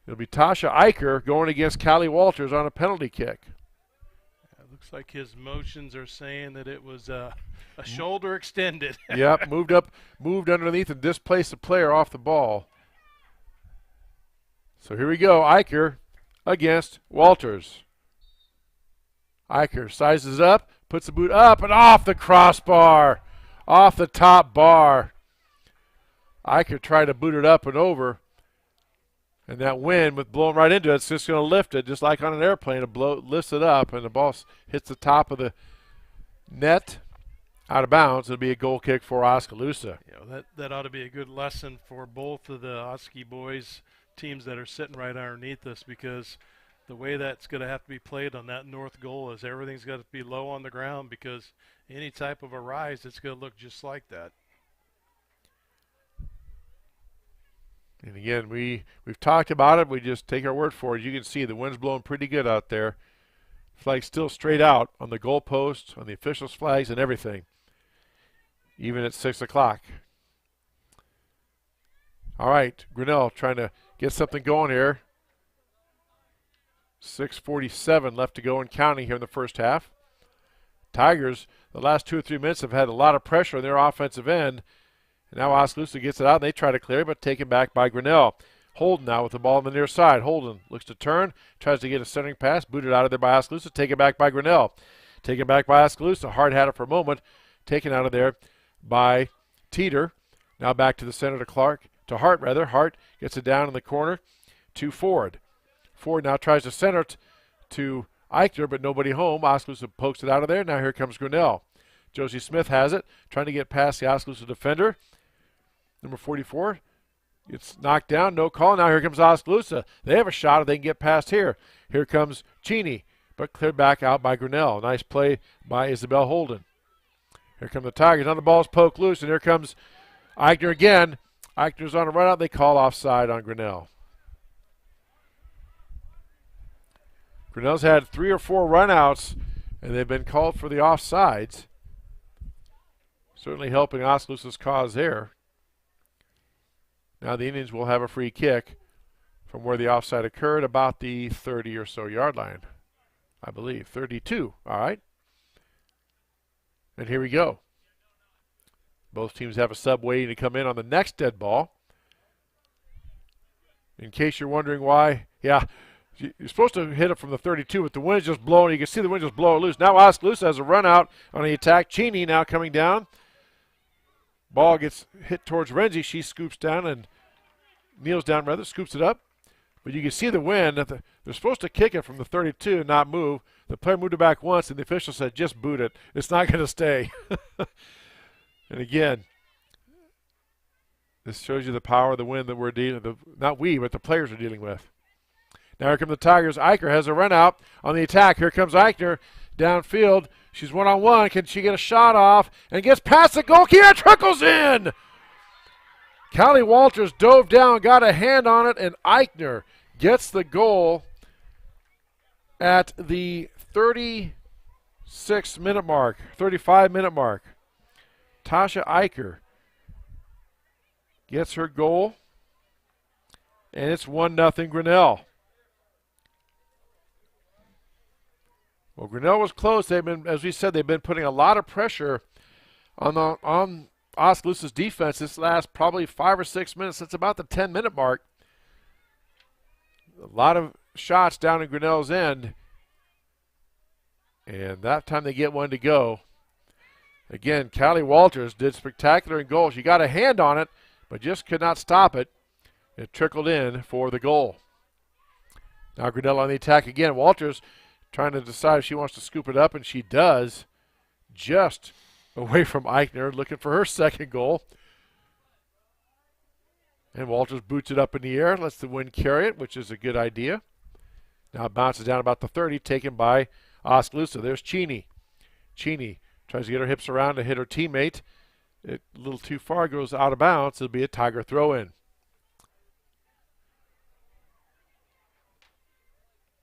it'll be Tasha Eicher going against Callie Walters on a penalty kick. It looks like his motions are saying that it was a shoulder extended. Yep, moved underneath and displaced the player off the ball. So here we go, Eicher against Walters. Eicher sizes up, puts the boot up and off the crossbar, off the top bar. Eicher tried to boot it up and over, and that wind with blowing right into it, it's just going to lift it, just like on an airplane. It lifts it up, and the ball hits the top of the net, out of bounds. It'll be a goal kick for Oskaloosa. That ought to be a good lesson for both of the Oski boys teams that are sitting right underneath us, because the way that's going to have to be played on that north goal is everything's got to be low on the ground, because any type of a rise, it's going to look just like that. And again, we've talked about it. We just take our word for it. You can see the wind's blowing pretty good out there. Flag still straight out on the goalpost, on the officials' flags and everything, even at 6 o'clock. All right, Grinnell trying to get something going here. 6:47 left to go and counting here in the first half. Tigers, the last 2 or 3 minutes, have had a lot of pressure on their offensive end. And now Oskaloosa gets it out, and they try to clear it, but taken back by Grinnell. Holden now with the ball on the near side. Holden looks to turn, tries to get a centering pass, booted out of there by Oskaloosa, taken back by Grinnell. Taken back by Oskaloosa. Hart had it for a moment, taken out of there by Teeter. Now back to the center to Hart. Hart gets it down in the corner to Ford. Ford now tries to center it to Eichner, but nobody home. Oskaloosa pokes it out of there. Now here comes Grinnell. Josie Smith has it, trying to get past the Oskaloosa defender. Number 44, it's knocked down, no call. Now here comes Oskaloosa. They have a shot if they can get past here. Here comes Cheney, but cleared back out by Grinnell. Nice play by Isabel Holden. Here come the Tigers. Now the ball's poked loose, and here comes Eichner again. Eichner's on a run out. They call offside on Grinnell. Grinnell's had 3 or 4 runouts, and they've been called for the offsides. Certainly helping Oskaloosa's cause there. Now the Indians will have a free kick from where the offside occurred, about the 30 or so yard line, I believe. 32, all right. And here we go. Both teams have a sub waiting to come in on the next dead ball. In case you're wondering why, yeah, you're supposed to hit it from the 32, but the wind's just blowing. You can see the wind just blow it loose. Now Oskaloosa has a run out on the attack. Cheney now coming down. Ball gets hit towards Renzi. She scoops down and kneels down, scoops it up. But you can see the wind. They're supposed to kick it from the 32 and not move. The player moved it back once, and the official said, just boot it. It's not going to stay. And again, this shows you the power of the wind that we're dealing with. Not we, but the players are dealing with. Now here come the Tigers. Eicher has a run out on the attack. Here comes Eichner downfield. She's one-on-one. Can she get a shot off? And gets past the goalkeeper. Trickles in. Callie Walters dove down, got a hand on it, and Eichner gets the goal at the 36-minute mark, 35-minute mark. Tasha Eicher gets her goal, and it's 1-0 Grinnell. Well, Grinnell was close. They've been, as we said, they've been putting a lot of pressure on Oskaloosa's defense this last probably 5 or 6 minutes. It's about the 10-minute mark. A lot of shots down in Grinnell's end. And that time they get one to go. Again, Callie Walters did spectacular in goal. She got a hand on it, but just could not stop it. It trickled in for the goal. Now Grinnell on the attack again. Walters trying to decide if she wants to scoop it up, and she does. Just away from Eichner, looking for her second goal. And Walters boots it up in the air, lets the wind carry it, which is a good idea. Now it bounces down about the 30, taken by Oskaloosa. There's Cheney. Cheney tries to get her hips around to hit her teammate. It a little too far, goes out of bounds. It'll be a Tiger throw-in.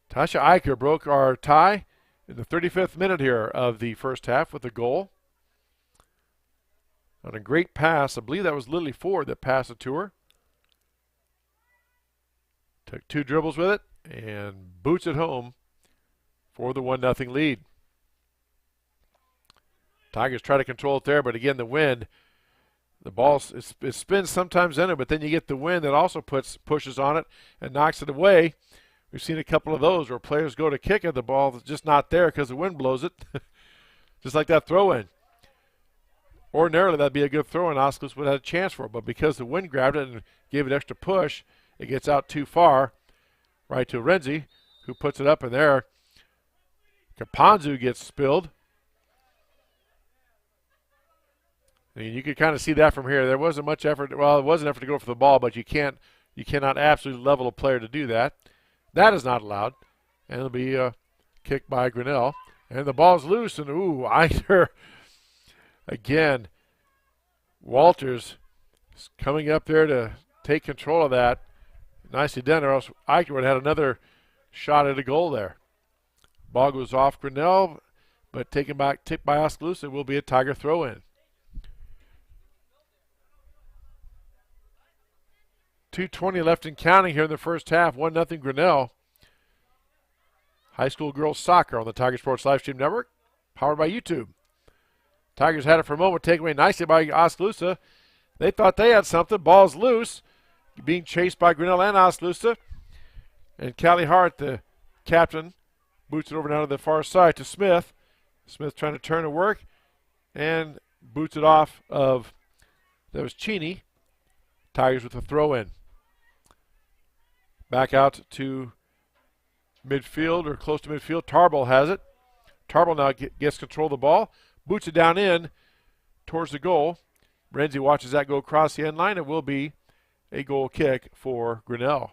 Tasha Eicher broke our tie in the 35th minute here of the first half with a goal. On a great pass. I believe that was Lily Ford that passed it to her. Took 2 dribbles with it and boots it home for the 1-0 lead. Tigers try to control it there, but again, the wind, the ball, it spins sometimes in it, but then you get the wind that also pushes on it and knocks it away. We've seen a couple of those where players go to kick it, the ball is just not there because the wind blows it. Just like that throw-in. Ordinarily, that'd be a good throw-in. Oskaloosa would have had a chance for it, but because the wind grabbed it and gave it extra push, it gets out too far, right to Renzi, who puts it up in there. Kapanzu gets spilled. And you could kind of see that from here. There wasn't much effort. Well, it was an effort to go for the ball, but you cannot absolutely level a player to do that. That is not allowed. And it'll be a kick by Grinnell. And the ball's loose, and Eicher again. Walters is coming up there to take control of that. Nicely done, or else Eicher would have had another shot at a goal there. Ball goes off Grinnell, but tipped by Oskaloosa. It will be a Tiger throw-in. 2:20 left and counting here in the first half. 1-0 Grinnell. High school girls soccer on the Tiger Sports Livestream Network, powered by YouTube. Tigers had it for a moment, taken away nicely by Oskaloosa. They thought they had something. Ball's loose, being chased by Grinnell and Oskaloosa. And Callie Hart, the captain, boots it over down to the far side to Smith. Smith trying to turn and work, and boots it off of, that was Cheney. Tigers with a throw-in. Back out to midfield, or close to midfield. Tarbell has it. Tarbell now gets control of the ball, boots it down in towards the goal. Renzi watches that go across the end line. It will be a goal kick for Grinnell.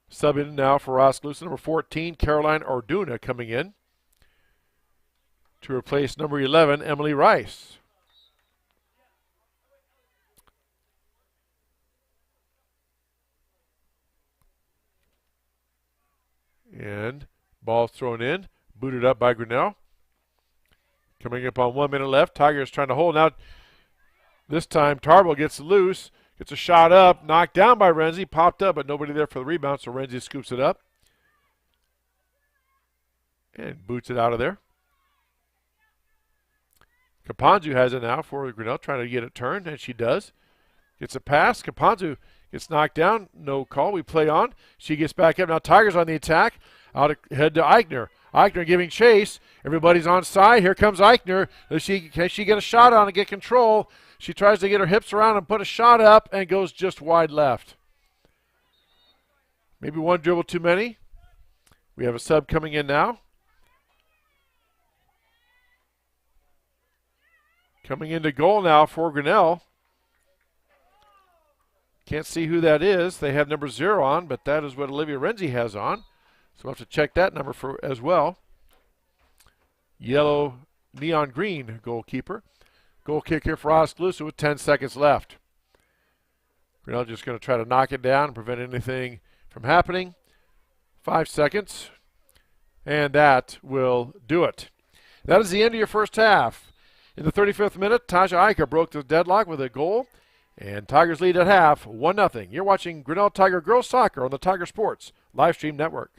Sub in now for Oskaloosa, number 14, Caroline Orduna coming in to replace number 11, Emily Rice. And ball thrown in, booted up by Grinnell. Coming up on 1 minute left. Tigers trying to hold. Now, this time Tarbell gets loose, gets a shot up, knocked down by Renzi, popped up, but nobody there for the rebound, so Renzi scoops it up and boots it out of there. Kapanzu has it now for Grinnell, trying to get it turned, and she does. Gets a pass. Kapanzu gets knocked down. No call. We play on. She gets back up. Now Tigers on the attack. Out ahead to Eichner. Eichner giving chase. Everybody's on side. Here comes Eichner. Can she get a shot on and get control? She tries to get her hips around and put a shot up and goes just wide left. Maybe one dribble too many. We have a sub coming in now. Coming into goal now for Grinnell. Can't see who that is. They have number 0 on, but that is what Olivia Renzi has on. So we'll have to check that number for as well. Yellow, neon green goalkeeper. Goal kick here for Oskaloosa with 10 seconds left. Grinnell just going to try to knock it down and prevent anything from happening. 5 seconds. And that will do it. That is the end of your first half. In the 35th minute, Tasha Eicher broke the deadlock with a goal. And Tigers lead at half, 1-0. You're watching Grinnell Tiger Girls Soccer on the Tiger Sports Livestream Network.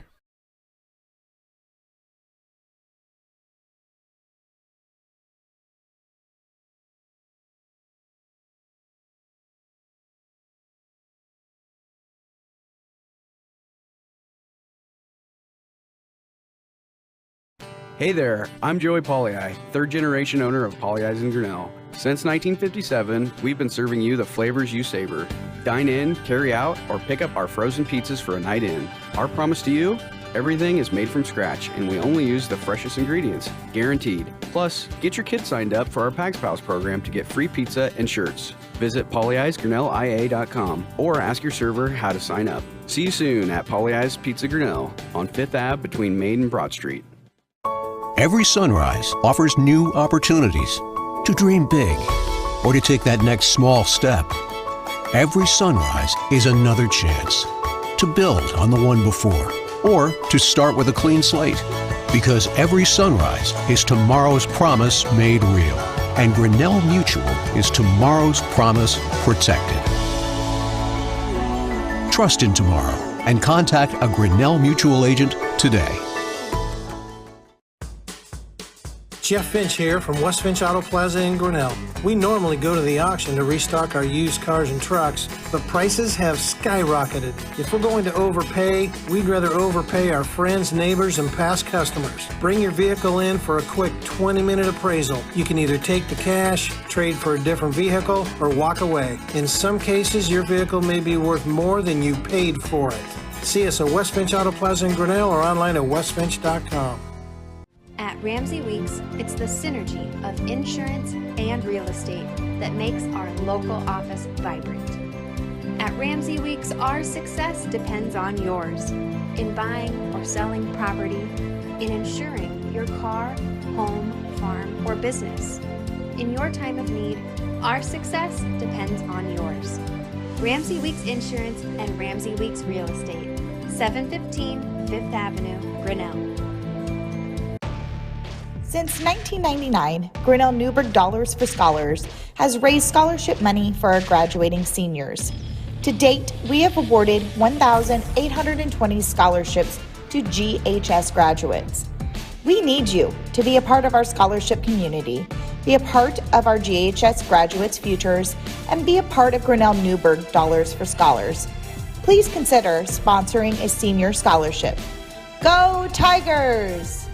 Hey there, I'm Joey Pollyi, third generation owner of Pollyi's in Grinnell. Since 1957, we've been serving you the flavors you savor. Dine in, carry out, or pick up our frozen pizzas for a night in. Our promise to you? Everything is made from scratch, and we only use the freshest ingredients, guaranteed. Plus, get your kids signed up for our Pags Pals program to get free pizza and shirts. Visit polyeisgrinnellia.com or ask your server how to sign up. See you soon at Polly Eyes Pizza Grinnell on 5th Ave between Main and Broad Street. Every sunrise offers new opportunities to dream big or to take that next small step. Every sunrise is another chance to build on the one before or to start with a clean slate, because every sunrise is tomorrow's promise made real, and Grinnell Mutual is tomorrow's promise protected. Trust in tomorrow and contact a Grinnell Mutual agent today. Jeff Finch here from West Finch Auto Plaza in Grinnell. We normally go to the auction to restock our used cars and trucks, but prices have skyrocketed. If we're going to overpay, we'd rather overpay our friends, neighbors, and past customers. Bring your vehicle in for a quick 20-minute appraisal. You can either take the cash, trade for a different vehicle, or walk away. In some cases, your vehicle may be worth more than you paid for it. See us at West Finch Auto Plaza in Grinnell or online at westfinch.com. At Ramsey Weeks, it's the synergy of insurance and real estate that makes our local office vibrant. At Ramsey Weeks, our success depends on yours in buying or selling property, in insuring your car, home, farm, or business. In your time of need, our success depends on yours. Ramsey Weeks Insurance and Ramsey Weeks Real Estate, 715 5th Avenue, Grinnell. Since 1999, Grinnell Newberg Dollars for Scholars has raised scholarship money for our graduating seniors. To date, we have awarded 1,820 scholarships to GHS graduates. We need you to be a part of our scholarship community, be a part of our GHS graduates' futures, and be a part of Grinnell Newberg Dollars for Scholars. Please consider sponsoring a senior scholarship. Go Tigers!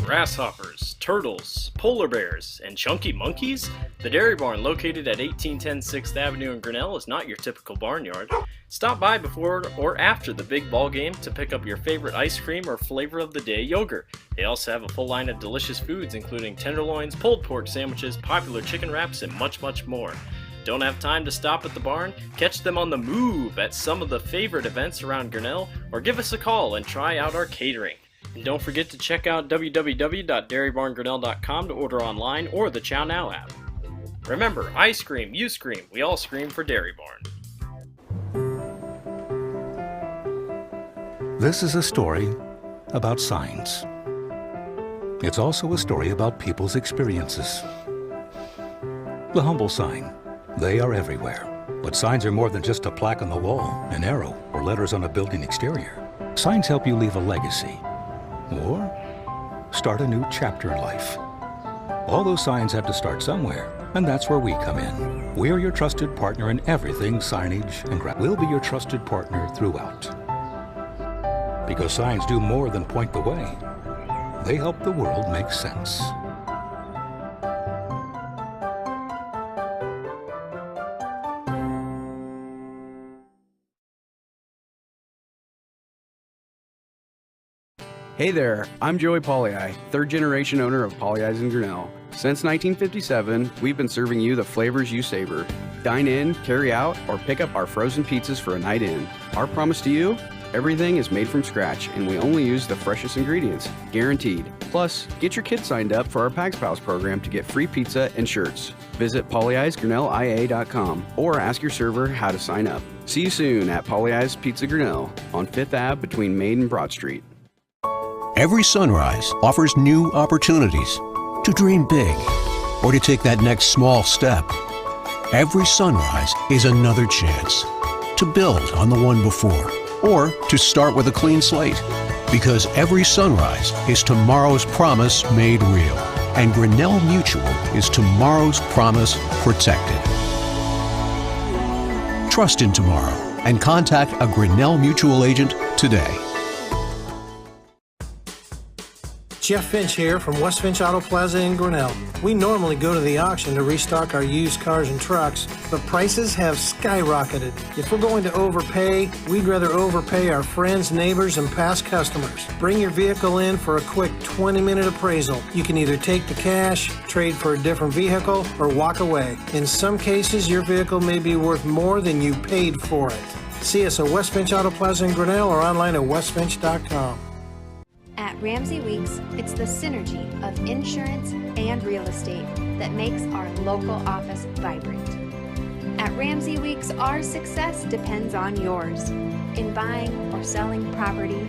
Grasshoppers, turtles, polar bears, and chunky monkeys? The Dairy Barn, located at 1810 6th Avenue in Grinnell, is not your typical barnyard. Stop by before or after the big ball game to pick up your favorite ice cream or flavor of the day yogurt. They also have a full line of delicious foods, including tenderloins, pulled pork sandwiches, popular chicken wraps, and much, much more. Don't have time to stop at the barn? Catch them on the move at some of the favorite events around Grinnell, or give us a call and try out our catering. And don't forget to check out www.dairybarngrinnell.com to order online or the Chow Now app. Remember, I scream, you scream, we all scream for Dairy Barn. This is a story about signs. It's also a story about people's experiences. The humble sign. They are everywhere. But signs are more than just a plaque on the wall, an arrow, or letters on a building exterior. Signs help you leave a legacy or start a new chapter in life. All those signs have to start somewhere, and that's where we come in. We're your trusted partner in everything signage and we'll be your trusted partner throughout. Because signs do more than point the way. They help the world make sense. Hey there, I'm Joey Pollyi, third generation owner of Polly Eyes in Grinnell. Since 1957, we've been serving you the flavors you savor. Dine in, carry out, or pick up our frozen pizzas for a night in. Our promise to you? Everything is made from scratch, and we only use the freshest ingredients, guaranteed. Plus, get your kids signed up for our Pags Pals program to get free pizza and shirts. Visit polyeisgrinnellia.com or ask your server how to sign up. See you soon at Polly Eyes Pizza Grinnell on 5th Ave between Main and Broad Street. Every sunrise offers new opportunities to dream big or to take that next small step. Every sunrise is another chance to build on the one before or to start with a clean slate, because every sunrise is tomorrow's promise made real, and Grinnell Mutual is tomorrow's promise protected. Trust in tomorrow and contact a Grinnell Mutual agent today. Jeff Finch here from West Finch Auto Plaza in Grinnell. We normally go to the auction to restock our used cars and trucks, but prices have skyrocketed. If we're going to overpay, we'd rather overpay our friends, neighbors, and past customers. Bring your vehicle in for a quick 20-minute appraisal. You can either take the cash, trade for a different vehicle, or walk away. In some cases, your vehicle may be worth more than you paid for it. See us at West Finch Auto Plaza in Grinnell or online at westfinch.com. At Ramsey Weeks, it's the synergy of insurance and real estate that makes our local office vibrant. At Ramsey Weeks, our success depends on yours in buying or selling property,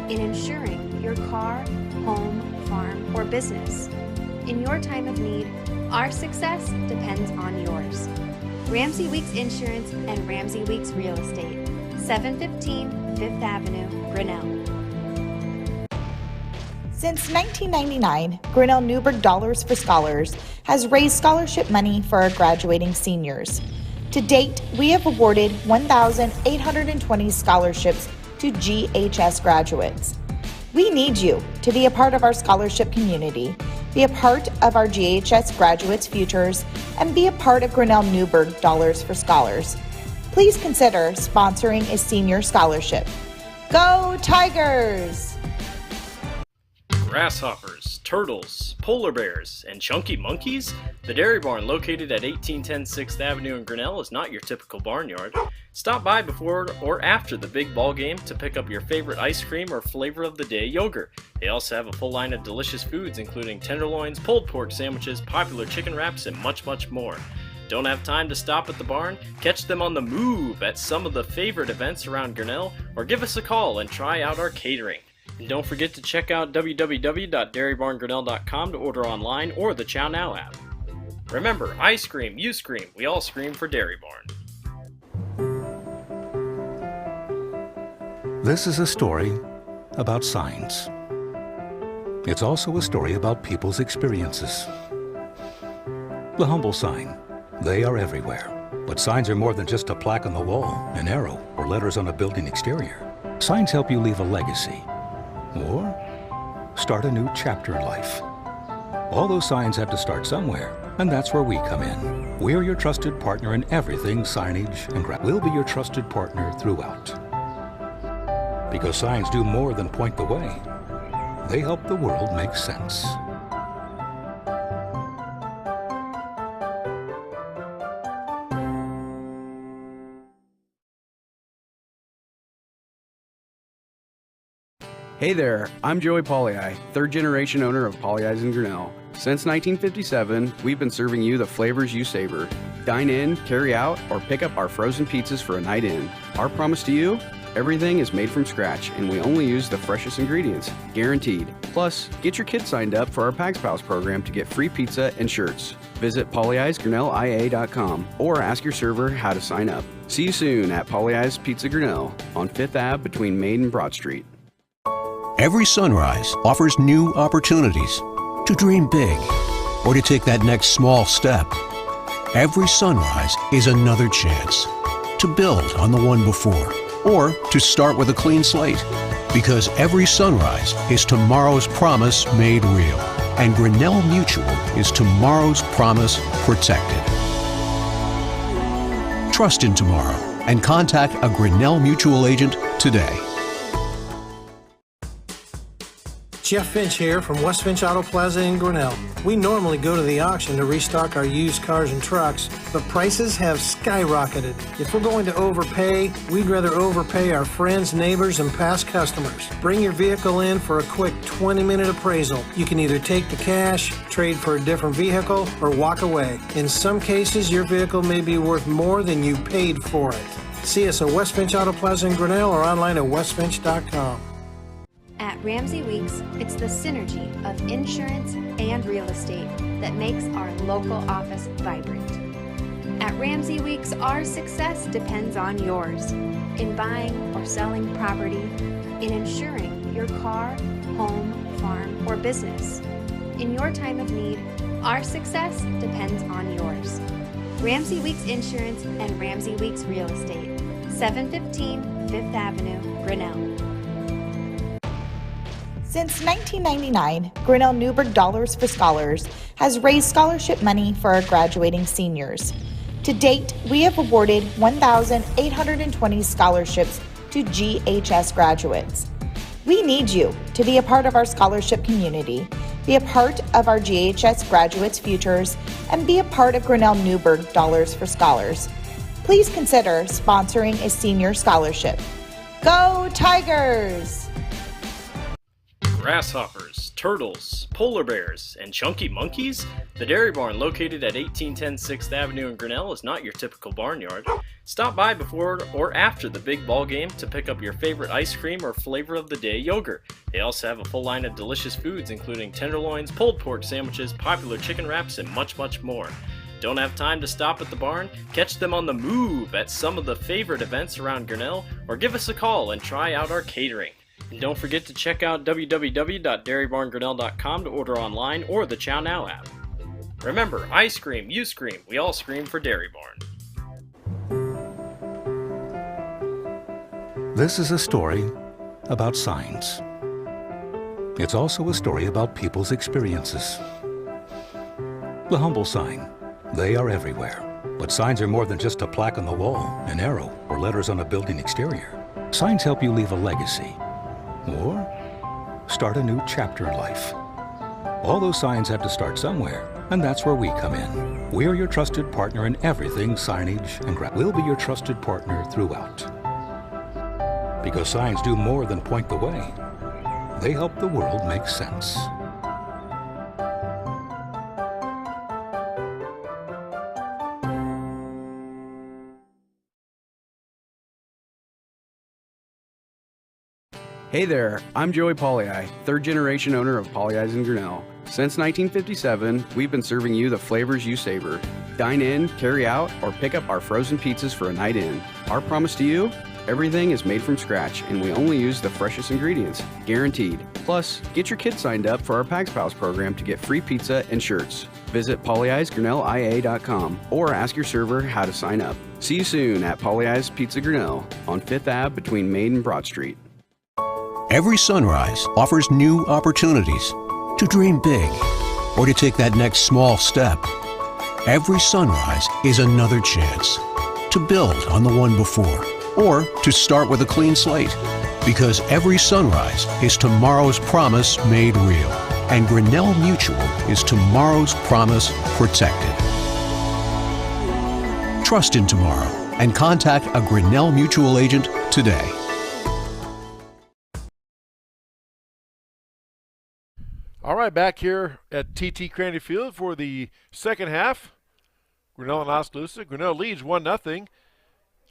in insuring your car, home, farm, or business. In your time of need, our success depends on yours. Ramsey Weeks Insurance and Ramsey Weeks Real Estate, 715 Fifth Avenue, Grinnell. Since 1999, Grinnell Newburgh Dollars for Scholars has raised scholarship money for our graduating seniors. To date, we have awarded 1,820 scholarships to GHS graduates. We need you to be a part of our scholarship community, be a part of our GHS graduates' futures, and be a part of Grinnell Newburgh Dollars for Scholars. Please consider sponsoring a senior scholarship. Go Tigers! Grasshoppers, turtles, polar bears, and chunky monkeys? The Dairy Barn, located at 1810 6th Avenue in Grinnell, is not your typical barnyard. Stop by before or after the big ball game to pick up your favorite ice cream or flavor of the day yogurt. They also have a full line of delicious foods, including tenderloins, pulled pork sandwiches, popular chicken wraps, and much, much more. Don't have time to stop at the barn? Catch them on the move at some of the favorite events around Grinnell, or give us a call and try out our catering. And don't forget to check out www.dairybarngrinnell.com to order online or the Chow Now app. Remember, I scream, you scream, we all scream for Dairy Barn. This is a story about signs. It's also a story about people's experiences. The humble sign. They are everywhere. But signs are more than just a plaque on the wall, an arrow, or letters on a building exterior. Signs help you leave a legacy or start a new chapter in life. All those signs have to start somewhere, and that's where we come in. We're your trusted partner in everything signage, and we'll be your trusted partner throughout. Because signs do more than point the way. They help the world make sense. Hey there, I'm Joey Pollei, third generation owner of Polley's in Grinnell. Since 1957, we've been serving you the flavors you savor. Dine in, carry out, or pick up our frozen pizzas for a night in. Our promise to you? Everything is made from scratch, and we only use the freshest ingredients, guaranteed. Plus, get your kids signed up for our Pags Pals program to get free pizza and shirts. Visit Polley'sGrinnellIA.com or ask your server how to sign up. See you soon at Polley's Pizza Grinnell on 5th Ave between Main and Broad Street. Every sunrise offers new opportunities to dream big or to take that next small step. Every sunrise is another chance to build on the one before or to start with a clean slate. Because every sunrise is tomorrow's promise made real. And Grinnell Mutual is tomorrow's promise protected. Trust in tomorrow and contact a Grinnell Mutual agent today. Jeff Finch here from West Finch Auto Plaza in Grinnell. We normally go to the auction to restock our used cars and trucks, but prices have skyrocketed. If we're going to overpay, we'd rather overpay our friends, neighbors, and past customers. Bring your vehicle in for a quick 20-minute appraisal. You can either take the cash, trade for a different vehicle, or walk away. In some cases, your vehicle may be worth more than you paid for it. See us at West Finch Auto Plaza in Grinnell or online at westfinch.com. At Ramsey Weeks, it's the synergy of insurance and real estate that makes our local office vibrant. At Ramsey Weeks, our success depends on yours in buying or selling property, in insuring your car, home, farm, or business. In your time of need, our success depends on yours. Ramsey Weeks Insurance and Ramsey Weeks Real Estate, 715 Fifth Avenue, Grinnell. Since 1999, Grinnell Newberg Dollars for Scholars has raised scholarship money for our graduating seniors. To date, we have awarded 1,820 scholarships to GHS graduates. We need you to be a part of our scholarship community, be a part of our GHS graduates' futures, and be a part of Grinnell Newberg Dollars for Scholars. Please consider sponsoring a senior scholarship. Go Tigers! Grasshoppers, turtles, polar bears, and chunky monkeys? The Dairy Barn, located at 1810 6th Avenue in Grinnell, is not your typical barnyard. Stop by before or after the big ball game to pick up your favorite ice cream or flavor of the day yogurt. They also have a full line of delicious foods, including tenderloins, pulled pork sandwiches, popular chicken wraps, and much, much more. Don't have time to stop at the barn? Catch them on the move at some of the favorite events around Grinnell, or give us a call and try out our catering. And don't forget to check out www.dairybarngrinnell.com to order online or the Chow Now app. Remember, I scream, you scream, we all scream for Dairy Barn. This is a story about signs. It's also a story about people's experiences. The humble sign. They are everywhere. But signs are more than just a plaque on the wall, an arrow, or letters on a building exterior. Signs help you leave a legacy or start a new chapter in life. All those signs have to start somewhere, and that's where we come in. We're your trusted partner in everything signage and we'll be your trusted partner throughout. Because signs do more than point the way. They help the world make sense. Hey there, I'm Joey Pollei, third generation owner of Polley's in Grinnell. Since 1957, we've been serving you the flavors you savor. Dine in, carry out, or pick up our frozen pizzas for a night in. Our promise to you? Everything is made from scratch, and we only use the freshest ingredients, guaranteed. Plus, get your kids signed up for our Pags Pals program to get free pizza and shirts. Visit polleisgrinnellia.com or ask your server how to sign up. See you soon at Polley's Pizza Grinnell on 5th Ave between Main and Broad Street. Every sunrise offers new opportunities to dream big or to take that next small step. Every sunrise is another chance to build on the one before or to start with a clean slate. Because every sunrise is tomorrow's promise made real. And Grinnell Mutual is tomorrow's promise protected. Trust in tomorrow and contact a Grinnell Mutual agent today. All right, back here at TT Cranny Field for the second half. Grinnell and Oskaloosa. Grinnell leads 1-0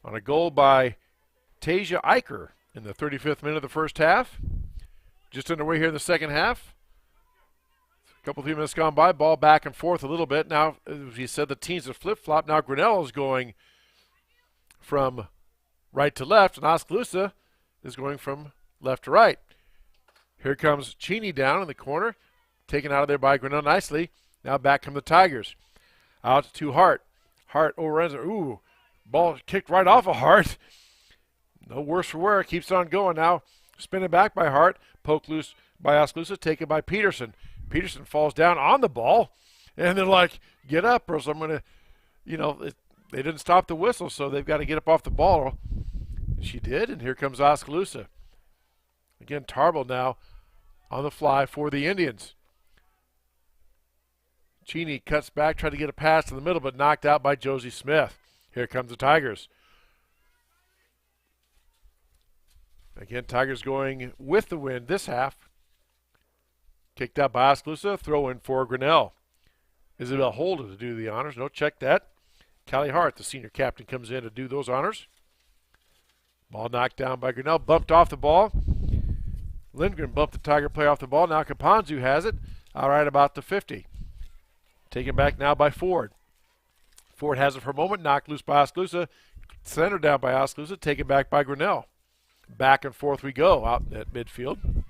on a goal by Tasia Eicher in the 35th minute of the first half. Just underway here in the second half. A couple of minutes gone by, ball back and forth a little bit. Now, as you said, the teams have flip-flopped. Now Grinnell is going from right to left, and Oskaloosa is going from left to right. Here comes Cheney down in the corner, taken out of there by Grinnell nicely. Now back come the Tigers. Out to Hart. Hart overruns it. Ooh, ball kicked right off of Hart. No worse for wear. Keeps on going now. Spinning back by Hart. Poked loose by Oskaloosa. Taken by Peterson. Peterson falls down on the ball. And they're like, get up or else I'm going to, they didn't stop the whistle, so they've got to get up off the ball. She did, and here comes Oskaloosa. Again, Tarbell now on the fly for the Indians. Cheney cuts back, tried to get a pass to the middle, but knocked out by Josie Smith. Here comes the Tigers. Again, Tigers going with the win this half. Kicked out by Oskaloosa, throw in for Grinnell. Isabel Holder to do the honors. No, check that. Callie Hart, the senior captain, comes in to do those honors. Ball knocked down by Grinnell, bumped off the ball. Lindgren bumped the Tiger player off the ball. Now Caponzu has it. All right, about the 50. Taken back now by Ford. Ford has it for a moment. Knocked loose by Oskaloosa. Centered down by Oskaloosa. Taken back by Grinnell. Back and forth we go out at midfield.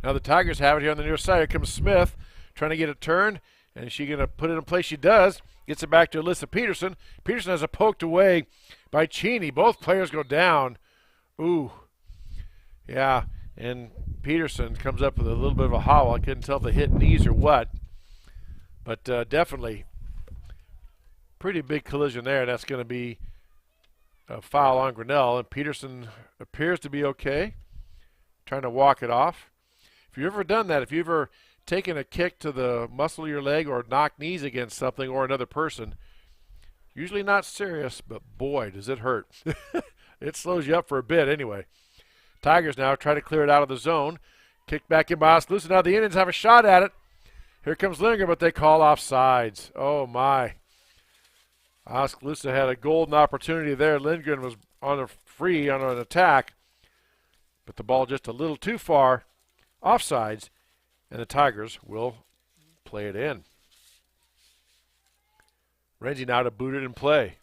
Now the Tigers have it here on the near side. Here comes Smith trying to get a turn. And is she going to put it in place? She does. Gets it back to Alyssa Peterson. Peterson has it poked away by Cheney. Both players go down. Ooh. Yeah, and Peterson comes up with a little bit of a howl. I couldn't tell if they hit knees or what. But definitely pretty big collision there. That's going to be a foul on Grinnell. And Peterson appears to be okay. Trying to walk it off. If you've ever done that, if you've ever taken a kick to the muscle of your leg or knocked knees against something or another person, usually not serious, but boy, does it hurt. It slows you up for a bit anyway. Tigers now try to clear it out of the zone. Kick back in by Oskaloosa. Now the Indians have a shot at it. Here comes Lindgren, but they call offsides. Oh, my. Oskaloosa had a golden opportunity there. Lindgren was on a free on an attack, but the ball just a little too far. Offsides, and the Tigers will play it in. Renzi now to boot it in play.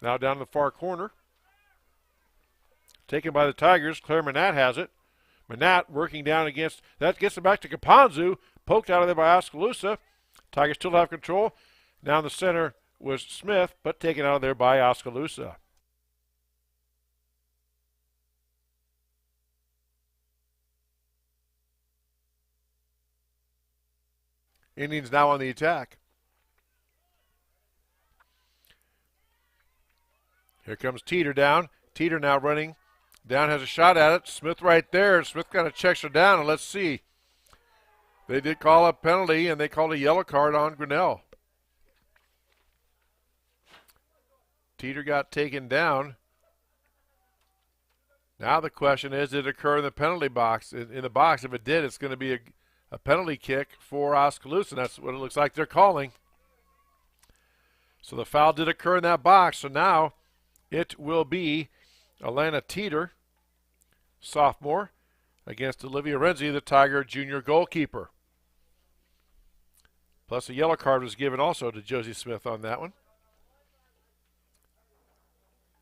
Now down the far corner. Taken by the Tigers. Claire Manat has it. Manat working down against, that gets it back to Kapanzu. Poked out of there by Oskaloosa. Tigers still have control. Now in the center was Smith, but taken out of there by Oskaloosa. Indians now on the attack. Here comes Teeter down. Teeter now running down, has a shot at it. Smith right there. Smith kind of checks her down, and let's see. They did call a penalty, and they called a yellow card on Grinnell. Teeter got taken down. Now the question is, did it occur in the penalty box? In the box, if it did, it's going to be a penalty kick for Oskaloosa, and that's what it looks like they're calling. So the foul did occur in that box, so now it will be Alana Teeter, sophomore, against Olivia Renzi, the Tiger junior goalkeeper. Plus a yellow card was given also to Josie Smith on that one.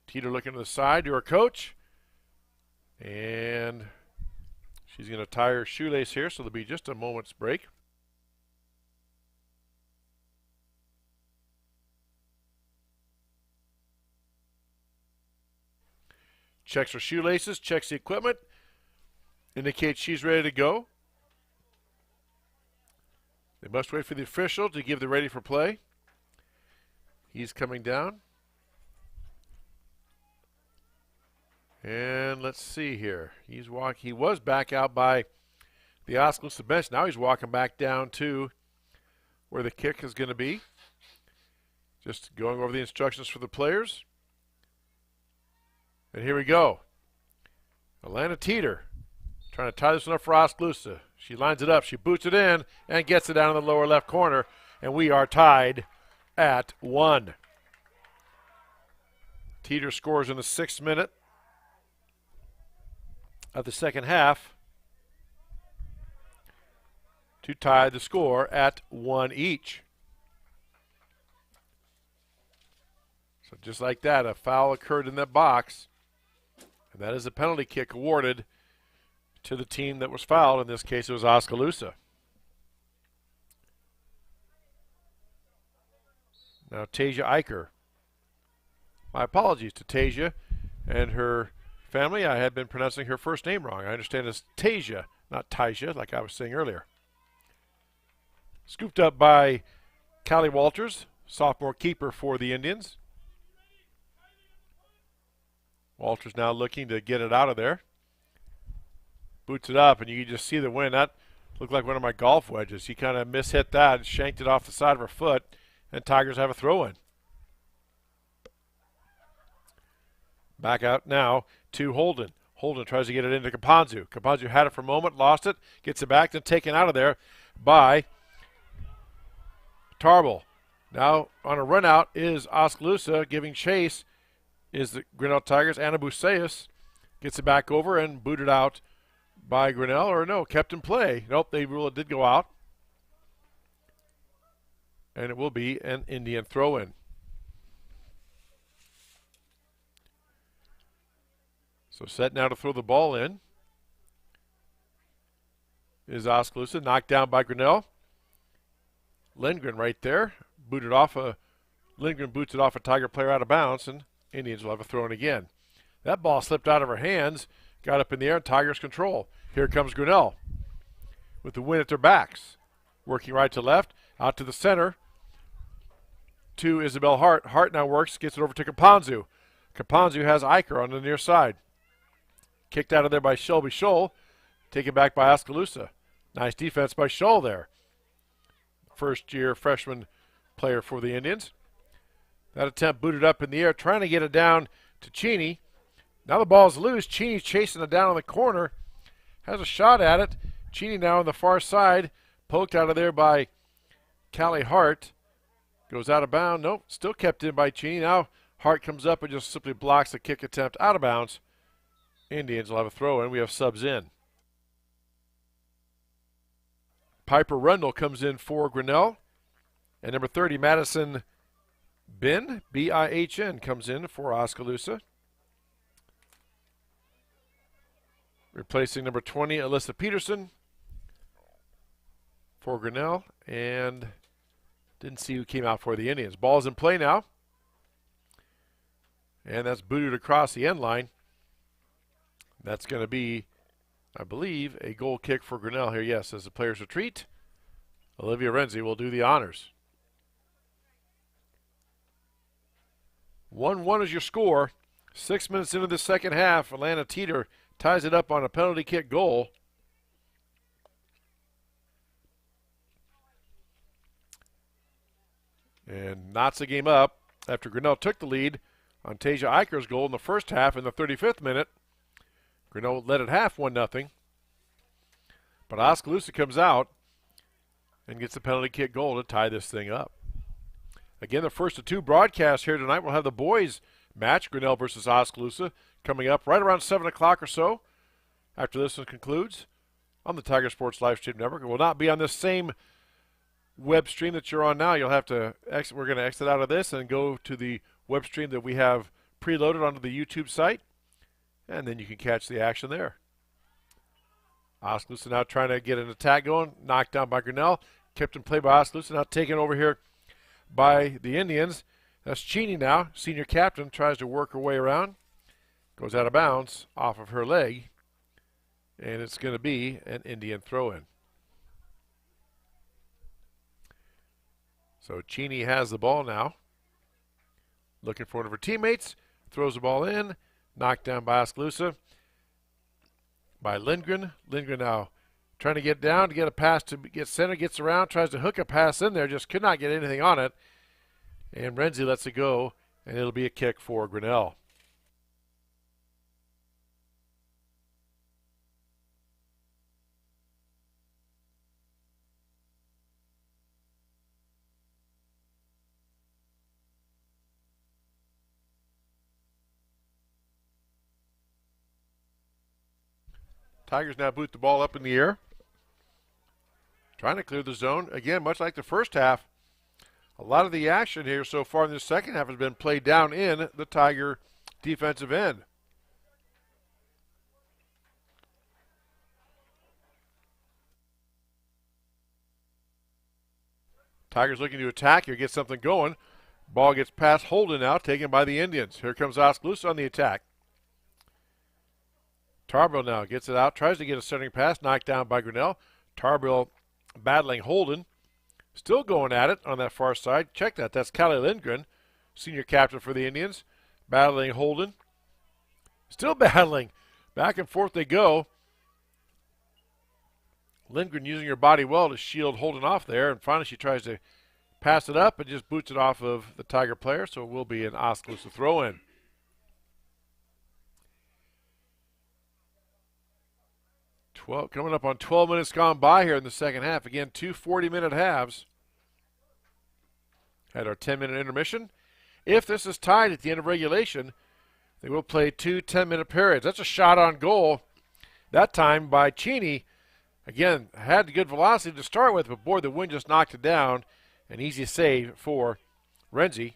Teeter looking to the side to her coach. And she's going to tie her shoelace here, so there'll be just a moment's break. Checks her shoelaces, checks the equipment, indicates she's ready to go. They must wait for the official to give the ready for play. He's coming down. And let's see here. He was back out by the Oskaloosa bench. Now he's walking back down to where the kick is going to be. Just going over the instructions for the players. And here we go. Alana Teeter trying to tie this one up for Oskaloosa. She lines it up. She boots it in and gets it down in the lower left corner. And we are tied at 1. Teeter scores in the 6th minute of the second half to tie the score at 1 each. So just like that, a foul occurred in that box. And that is a penalty kick awarded to the team that was fouled. In this case, it was Oskaloosa. Now, Tasia Eicher. My apologies to Tasia and her family. I had been pronouncing her first name wrong. I understand it's Tasia, not Tasia, like I was saying earlier. Scooped up by Callie Walters, sophomore keeper for the Indians. Walters now looking to get it out of there. Boots it up, and you can just see the wind. That looked like one of my golf wedges. He kind of mishit that and shanked it off the side of her foot, and Tigers have a throw-in. Back out now to Holden. Holden tries to get it into Kapanzu. Kapanzu had it for a moment, lost it, gets it back, then taken out of there by Tarbell. Now on a run out is Oskaloosa giving chase. Is the Grinnell Tigers. Anna Buseus gets it back over and booted out by Grinnell, or no, kept in play. Nope, they rule it did go out. And it will be an Indian throw-in. So set now to throw the ball in is Oskaloosa, knocked down by Grinnell. Lindgren right there, Lindgren boots it off a Tiger player out of bounds, and Indians will have a throw in again. That ball slipped out of her hands, got up in the air, and Tigers control. Here comes Grinnell with the wind at their backs. Working right to left, out to the center to Isabel Hart. Hart now works, gets it over to Caponzu. Caponzu has Eicher on the near side. Kicked out of there by Shelby Scholl. Taken back by Oskaloosa. Nice defense by Scholl there. First-year freshman player for the Indians. That attempt booted up in the air, trying to get it down to Cheney. Now the ball's loose. Cheney's chasing it down on the corner. Has a shot at it. Cheney now on the far side. Poked out of there by Callie Hart. Goes out of bounds. Nope, still kept in by Cheney. Now Hart comes up and just simply blocks the kick attempt out of bounds. Indians will have a throw in. We have subs in. Piper Rundle comes in for Grinnell. And number 30, Madison Bin, B-I-H-N, comes in for Oskaloosa. Replacing number 20, Alyssa Peterson for Grinnell. And didn't see who came out for the Indians. Ball's in play now. And that's booted across the end line. That's going to be, I believe, a goal kick for Grinnell here. Yes, as the players retreat, Olivia Renzi will do the honors. 1-1 is your score. 6 minutes into the second half, Alana Teeter ties it up on a penalty kick goal. And knots the game up after Grinnell took the lead on Tasia Eicher's goal in the first half in the 35th minute. Grinnell led at half 1-0. But Oskaloosa comes out and gets the penalty kick goal to tie this thing up. Again, the first of two broadcasts here tonight. We'll have the boys match, Grinnell versus Oskaloosa, coming up right around 7 o'clock or so after this one concludes on the Tiger Sports Live Stream Network. It will not be on this same web stream that you're on now. You'll have to exit. We're going to exit out of this and go to the web stream that we have preloaded onto the YouTube site, and then you can catch the action there. Oskaloosa now trying to get an attack going, knocked down by Grinnell, kept in play by Oskaloosa, now taken over here by the Indians. That's Cheney now, senior captain, tries to work her way around, goes out of bounds off of her leg, and it's going to be an Indian throw-in. So Cheney has the ball now, looking for one of her teammates, throws the ball in, knocked down by Oskaloosa by Lindgren. Lindgren now trying to get down to get a pass to get center, gets around, tries to hook a pass in there, just could not get anything on it. And Renzi lets it go, and it'll be a kick for Grinnell. Tigers now boot the ball up in the air. Trying to clear the zone. Again, much like the first half, a lot of the action here so far in the second half has been played down in the Tiger defensive end. Tigers looking to attack here, get something going. Ball gets past Holden now, taken by the Indians. Here comes Oskaloosa on the attack. Tarbill now gets it out, tries to get a centering pass, knocked down by Grinnell. Tarbill battling Holden. Still going at it on that far side. Check that. That's Callie Lindgren, senior captain for the Indians, battling Holden. Still battling. Back and forth they go. Lindgren using her body well to shield Holden off there, and finally she tries to pass it up and just boots it off of the Tiger player, so it will be an Oskaloosa throw-in. Coming up on 12 minutes gone by here in the second half. Again, two 40-minute halves. Had our 10-minute intermission. If this is tied at the end of regulation, they will play two 10-minute periods. That's a shot on goal. That time by Cheney. Again, had good velocity to start with, but boy, the wind just knocked it down. An easy save for Renzi.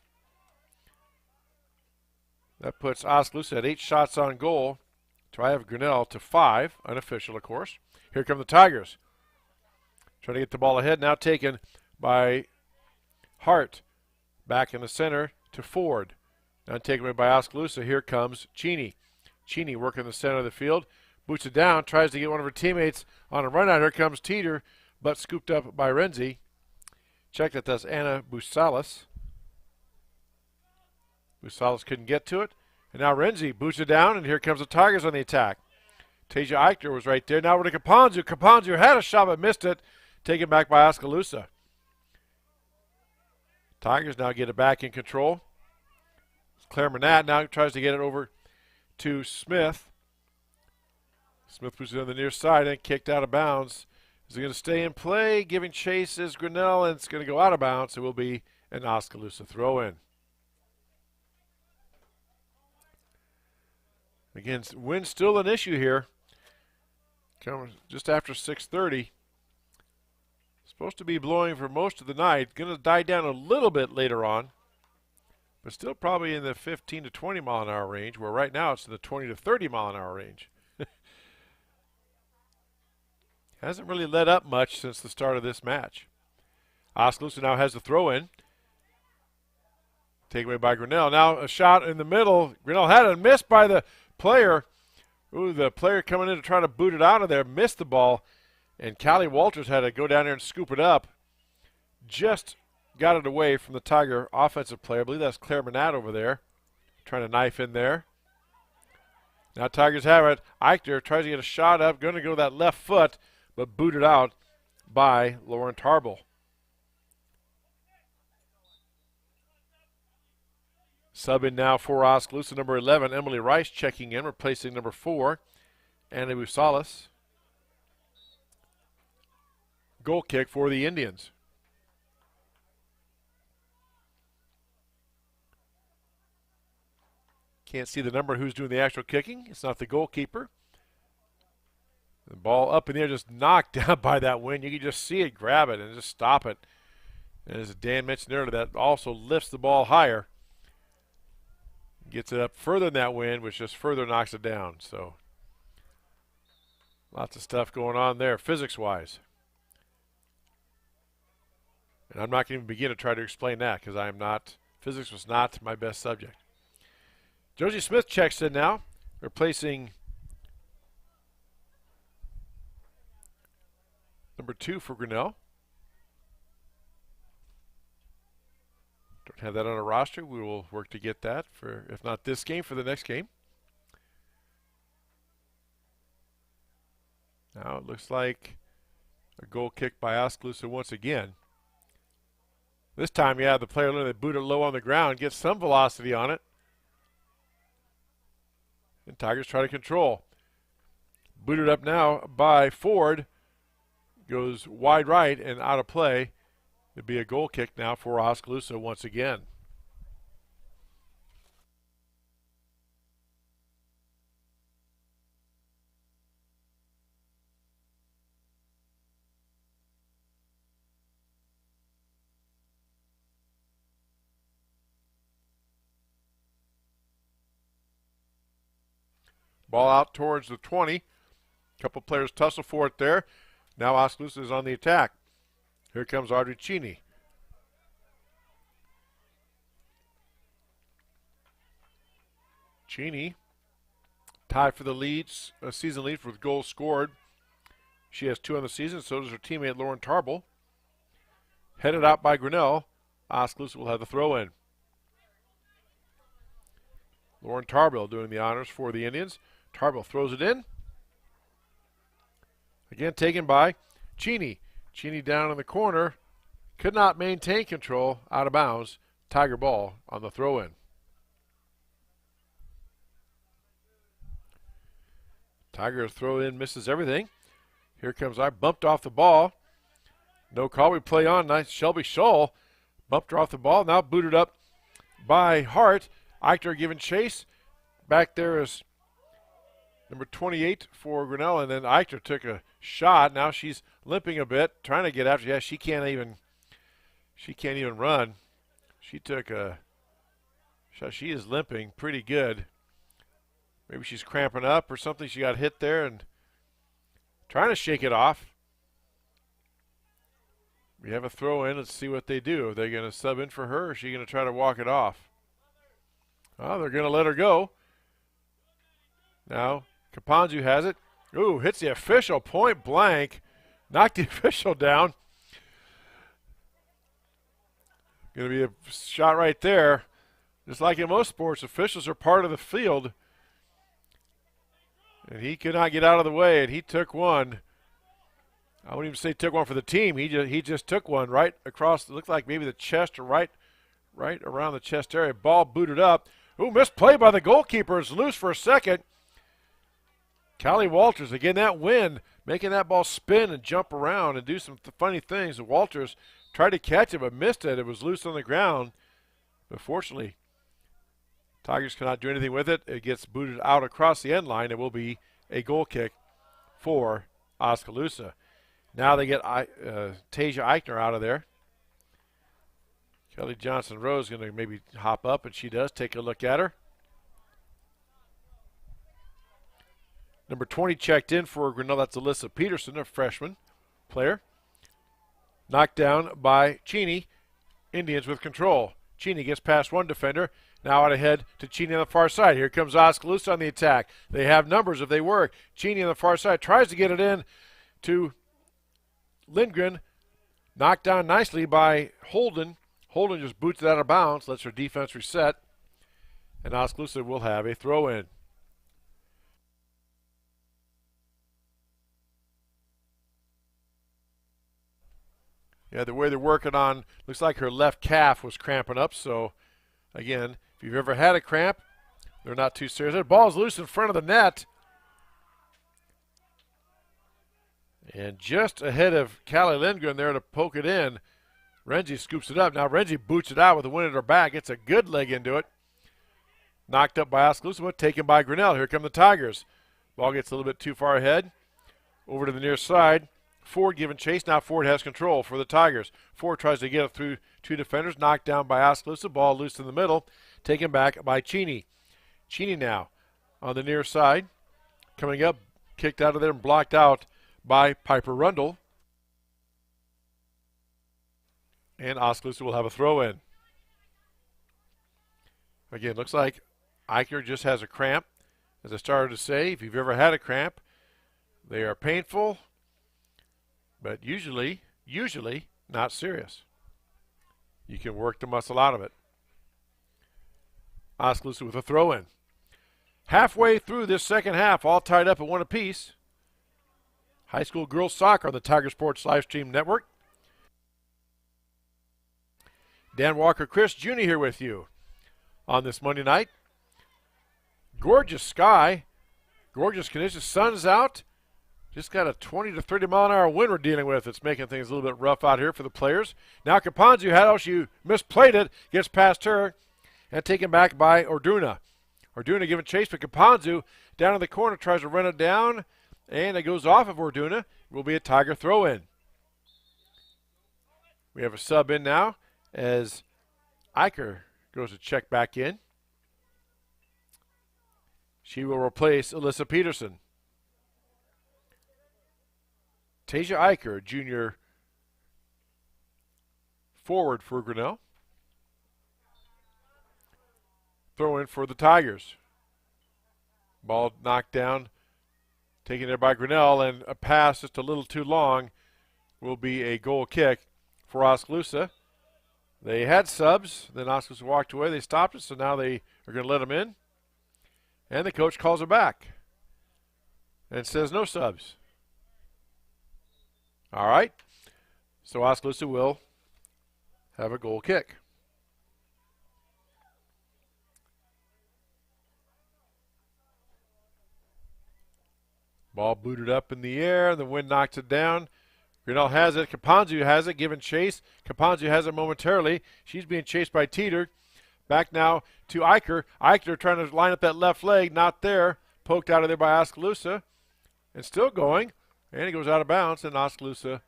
That puts Oskaloosa at 8 shots on goal Try of Grinnell to 5, unofficial, of course. Here come the Tigers. Trying to get the ball ahead, now taken by Hart. Back in the center to Ford. Now taken away by Oskaloosa. Here comes Cheney. Cheney working the center of the field. Boots it down, tries to get one of her teammates on a run out. Here comes Teeter, but scooped up by Renzi. Check that that's Anna Busalis. Busalis couldn't get to it. And now Renzi boots it down, and here comes the Tigers on the attack. Tasia Eichner was right there. Now over to Caponzo. Caponzo had a shot but missed it. Taken back by Oskaloosa. Tigers now get it back in control. Claire Manat now tries to get it over to Smith. Smith puts it on the near side and kicked out of bounds. Is it going to stay in play? Giving chase is Grinnell, and it's going to go out of bounds. It will be an Oskaloosa throw-in. Again, wind's still an issue here. Coming just after 6:30. Supposed to be blowing for most of the night. Going to die down a little bit later on, but still probably in the 15 to 20 mile an hour range, where right now it's in the 20 to 30 mile an hour range. Hasn't really let up much since the start of this match. Oskaloosa now has the throw-in. Taken away by Grinnell. Now a shot in the middle. Grinnell had it missed by the player. Ooh, the player coming in to try to boot it out of there missed the ball, and Callie Walters had to go down there and scoop it up. Just got it away from the Tiger offensive player. I believe that's Claire Manat over there, trying to knife in there. Now Tigers have it. Eichner tries to get a shot up, going to go that left foot, but booted out by Lauren Tarbell. Subbing now for Oskaloosa, number 11, Emily Rice checking in, replacing number 4, Anna Busalis. Goal kick for the Indians. Can't see the number who's doing the actual kicking. It's not the goalkeeper. The ball up in the air, just knocked down by that wind. You can just see it, grab it, and just stop it. And as Dan mentioned earlier, that also lifts the ball higher. Gets it up further than that wind, which just further knocks it down. So lots of stuff going on there, physics-wise. And I'm not going to even begin to try to explain that because I am not, physics was not my best subject. Josie Smith checks in now, replacing number 2 for Grinnell. Don't have that on a roster. We will work to get that for, if not this game, for the next game. Now it looks like a goal kick by Oskaloosa once again. This time, yeah, the player literally booted low on the ground, gets some velocity on it. And Tigers try to control. Booted up now by Ford. Goes wide right and out of play. It'd be a goal kick now for Oskaloosa once again. Ball out towards the 20. A couple players tussle for it there. Now Oskaloosa is on the attack. Here comes Audrey Cheney. Cheney tied for the leads, season lead with goals scored. She has 2 on the season, so does her teammate Lauren Tarbell. Headed out by Grinnell. Oskaloosa will have the throw-in. Lauren Tarbell doing the honors for the Indians. Tarbell throws it in. Again taken by Cheney. Cheney down in the corner. Could not maintain control. Out of bounds. Tiger ball on the throw-in. Tiger throw-in misses everything. Here comes I. Bumped off the ball. No call. We play on. Nice. Shelby Scholl bumped her off the ball. Now booted up by Hart. Eichner giving chase. Back there is number 28 for Grinnell, and then Eichner took a shot. Now she's limping a bit, trying to get after. Yeah, she can't even run. She took a shot. She is limping pretty good. Maybe she's cramping up or something. She got hit there and trying to shake it off. We have a throw in. Let's see what they do. Are they going to sub in for her, or is she going to try to walk it off? Oh, they're going to let her go. Now, Kapanzu has it. Ooh, hits the official point blank. Knocked the official down. Going to be a shot right there. Just like in most sports, officials are part of the field. And he could not get out of the way, and he took one. I wouldn't even say took one for the team. He just took one right across. It looked like maybe the chest or right around the chest area. Ball booted up. Ooh, misplay by the goalkeeper. It's loose for a second. Callie Walters, again, that wind, making that ball spin and jump around and do some funny things. Walters tried to catch it but missed it. It was loose on the ground. But fortunately, Tigers cannot do anything with it. It gets booted out across the end line. It will be a goal kick for Oskaloosa. Now they get Tasia Eichner out of there. Kelly Johnson-Rose is going to maybe hop up, and she does. Take a look at her. Number 20 checked in for Grinnell. That's Alyssa Peterson, a freshman player. Knocked down by Cheney. Indians with control. Cheney gets past one defender. Now out ahead to Cheney on the far side. Here comes Oskaloosa on the attack. They have numbers if they work. Cheney on the far side tries to get it in to Lindgren. Knocked down nicely by Holden. Holden just boots it out of bounds, lets her defense reset. And Oskaloosa will have a throw-in. Yeah, the way they're working on, looks like her left calf was cramping up. So, again, if you've ever had a cramp, they're not too serious. The ball's loose in front of the net. And just ahead of Callie Lindgren there to poke it in, Renzi scoops it up. Now Renzi boots it out with the wind at her back. It's a good leg into it. Knocked up by Oskaloosa, but taken by Grinnell. Here come the Tigers. Ball gets a little bit too far ahead. Over to the near side. Ford giving chase. Now Ford has control for the Tigers. Ford tries to get it through two defenders. Knocked down by Oskaloosa. Ball loose in the middle. Taken back by Cheney. Cheney now on the near side. Coming up. Kicked out of there and blocked out by Piper Rundle. And Oskaloosa will have a throw-in. Again, looks like Eichner just has a cramp. As I started to say, if you've ever had a cramp, they are painful, but usually not serious. You can work the muscle out of it. Oskaloosa with a throw-in. Halfway through this second half, all tied up at one apiece. High school girls soccer on the Tiger Sports Livestream Network. Dan Walker-Chris Jr. here with you on this Monday night. Gorgeous sky, gorgeous conditions. Sun's out. Just got a 20 to 30 mile an hour wind we're dealing with. It's making things a little bit rough out here for the players. Now Kapanzu had it. She misplayed it. Gets past her and taken back by Orduna. Orduna giving chase, but Kapanzu down in the corner tries to run it down, and it goes off of Orduna. It will be a Tiger throw-in. We have a sub in now as Eicher goes to check back in. She will replace Alyssa Peterson. Tasia Eicher, junior forward for Grinnell. Throw in for the Tigers. Ball knocked down, taken there by Grinnell, and a pass just a little too long will be a goal kick for Oskaloosa. They had subs, then Oskaloosa walked away. They stopped it, so now they are going to let them in. And the coach calls it back and says no subs. All right, so Oskaloosa will have a goal kick. Ball booted up in the air. The wind knocks it down. Grinnell has it. Kapanzu has it, giving chase. Kapanzu has it momentarily. She's being chased by Teeter. Back now to Eicher. Eicher trying to line up that left leg. Not there. Poked out of there by Oskaloosa. And still going. And he goes out of bounds. And Oskaloosa,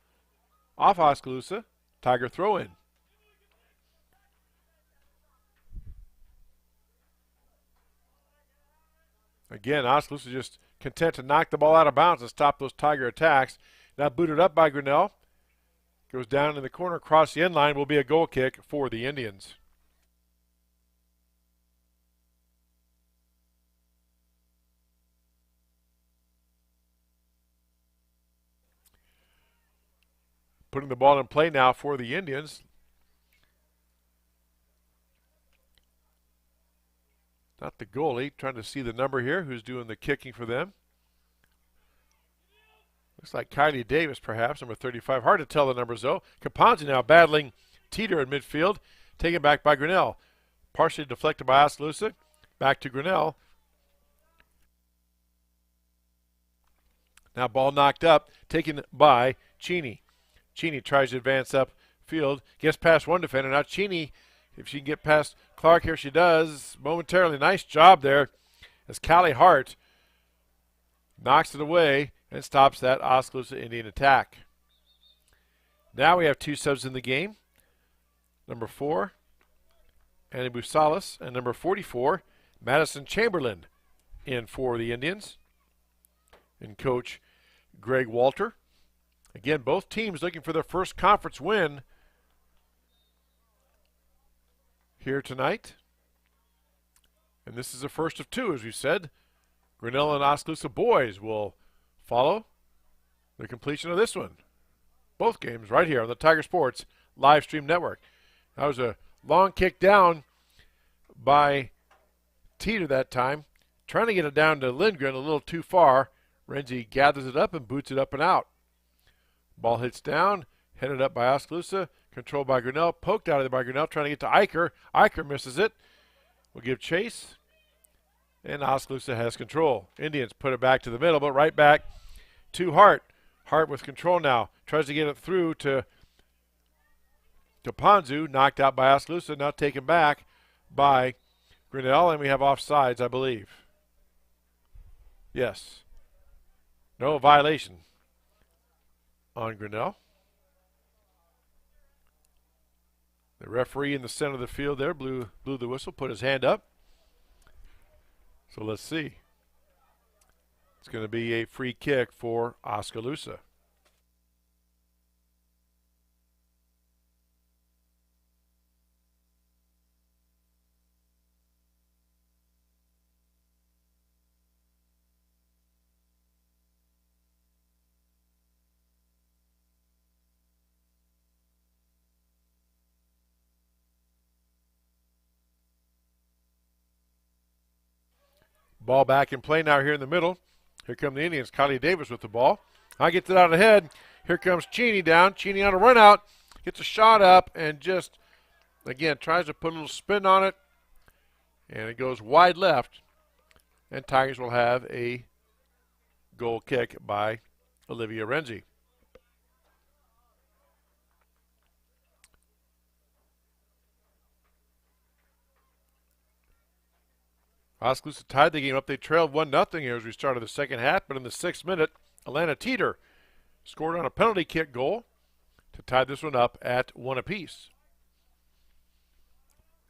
off Oskaloosa. Tiger throw in. Again, Oskaloosa just content to knock the ball out of bounds and stop those Tiger attacks. Now booted up by Grinnell. Goes down in the corner across the end line. Will be a goal kick for the Indians. Putting the ball in play now for the Indians. Not the goalie. Trying to see the number here. Who's doing the kicking for them? Looks like Kylie Davis, perhaps, number 35. Hard to tell the numbers, though. Caponzi now battling Teeter in midfield. Taken back by Grinnell. Partially deflected by Oskaloosa. Back to Grinnell. Now ball knocked up. Taken by Cheney. Cheney tries to advance up field. Gets past one defender. Now Cheney, if she can get past Clark, here she does momentarily. Nice job there as Callie Hart knocks it away and stops that Oskaloosa Indian attack. Now we have two subs in the game. Number 4, Annie Busalis, and number 44, Madison Chamberlain, in for the Indians. And coach Greg Walter. Again, both teams looking for their first conference win here tonight. And this is the first of two, as we said. Grinnell and Oskaloosa boys will follow the completion of this one. Both games right here on the Tiger Sports live stream network. That was a long kick down by Teeter that time. Trying to get it down to Lindgren a little too far. Renzi gathers it up and boots it up and out. Ball hits down, headed up by Oskaloosa, controlled by Grinnell, poked out of there by Grinnell, trying to get to Eicher. Eicher misses it. Will give chase. And Oskaloosa has control. Indians put it back to the middle, but right back to Hart. Hart with control now. Tries to get it through to Ponzu. Knocked out by Oskaloosa. Now taken back by Grinnell. And we have offsides, I believe. Yes. No violation on Grinnell. The referee in the center of the field there blew the whistle, put his hand up. So let's see. It's going to be a free kick for Oskaloosa. Ball back in play now here in the middle. Here come the Indians. Kylie Davis with the ball. I gets it out ahead. Here comes Cheney down. Cheney on a run out. Gets a shot up and just, again, tries to put a little spin on it. And it goes wide left. And Tigers will have a goal kick by Olivia Renzi. Oskaloosa tied the game up. They trailed 1-0 here as we started the second half, but in the 6th minute, Alana Teeter scored on a penalty kick goal to tie this one up at 1 apiece.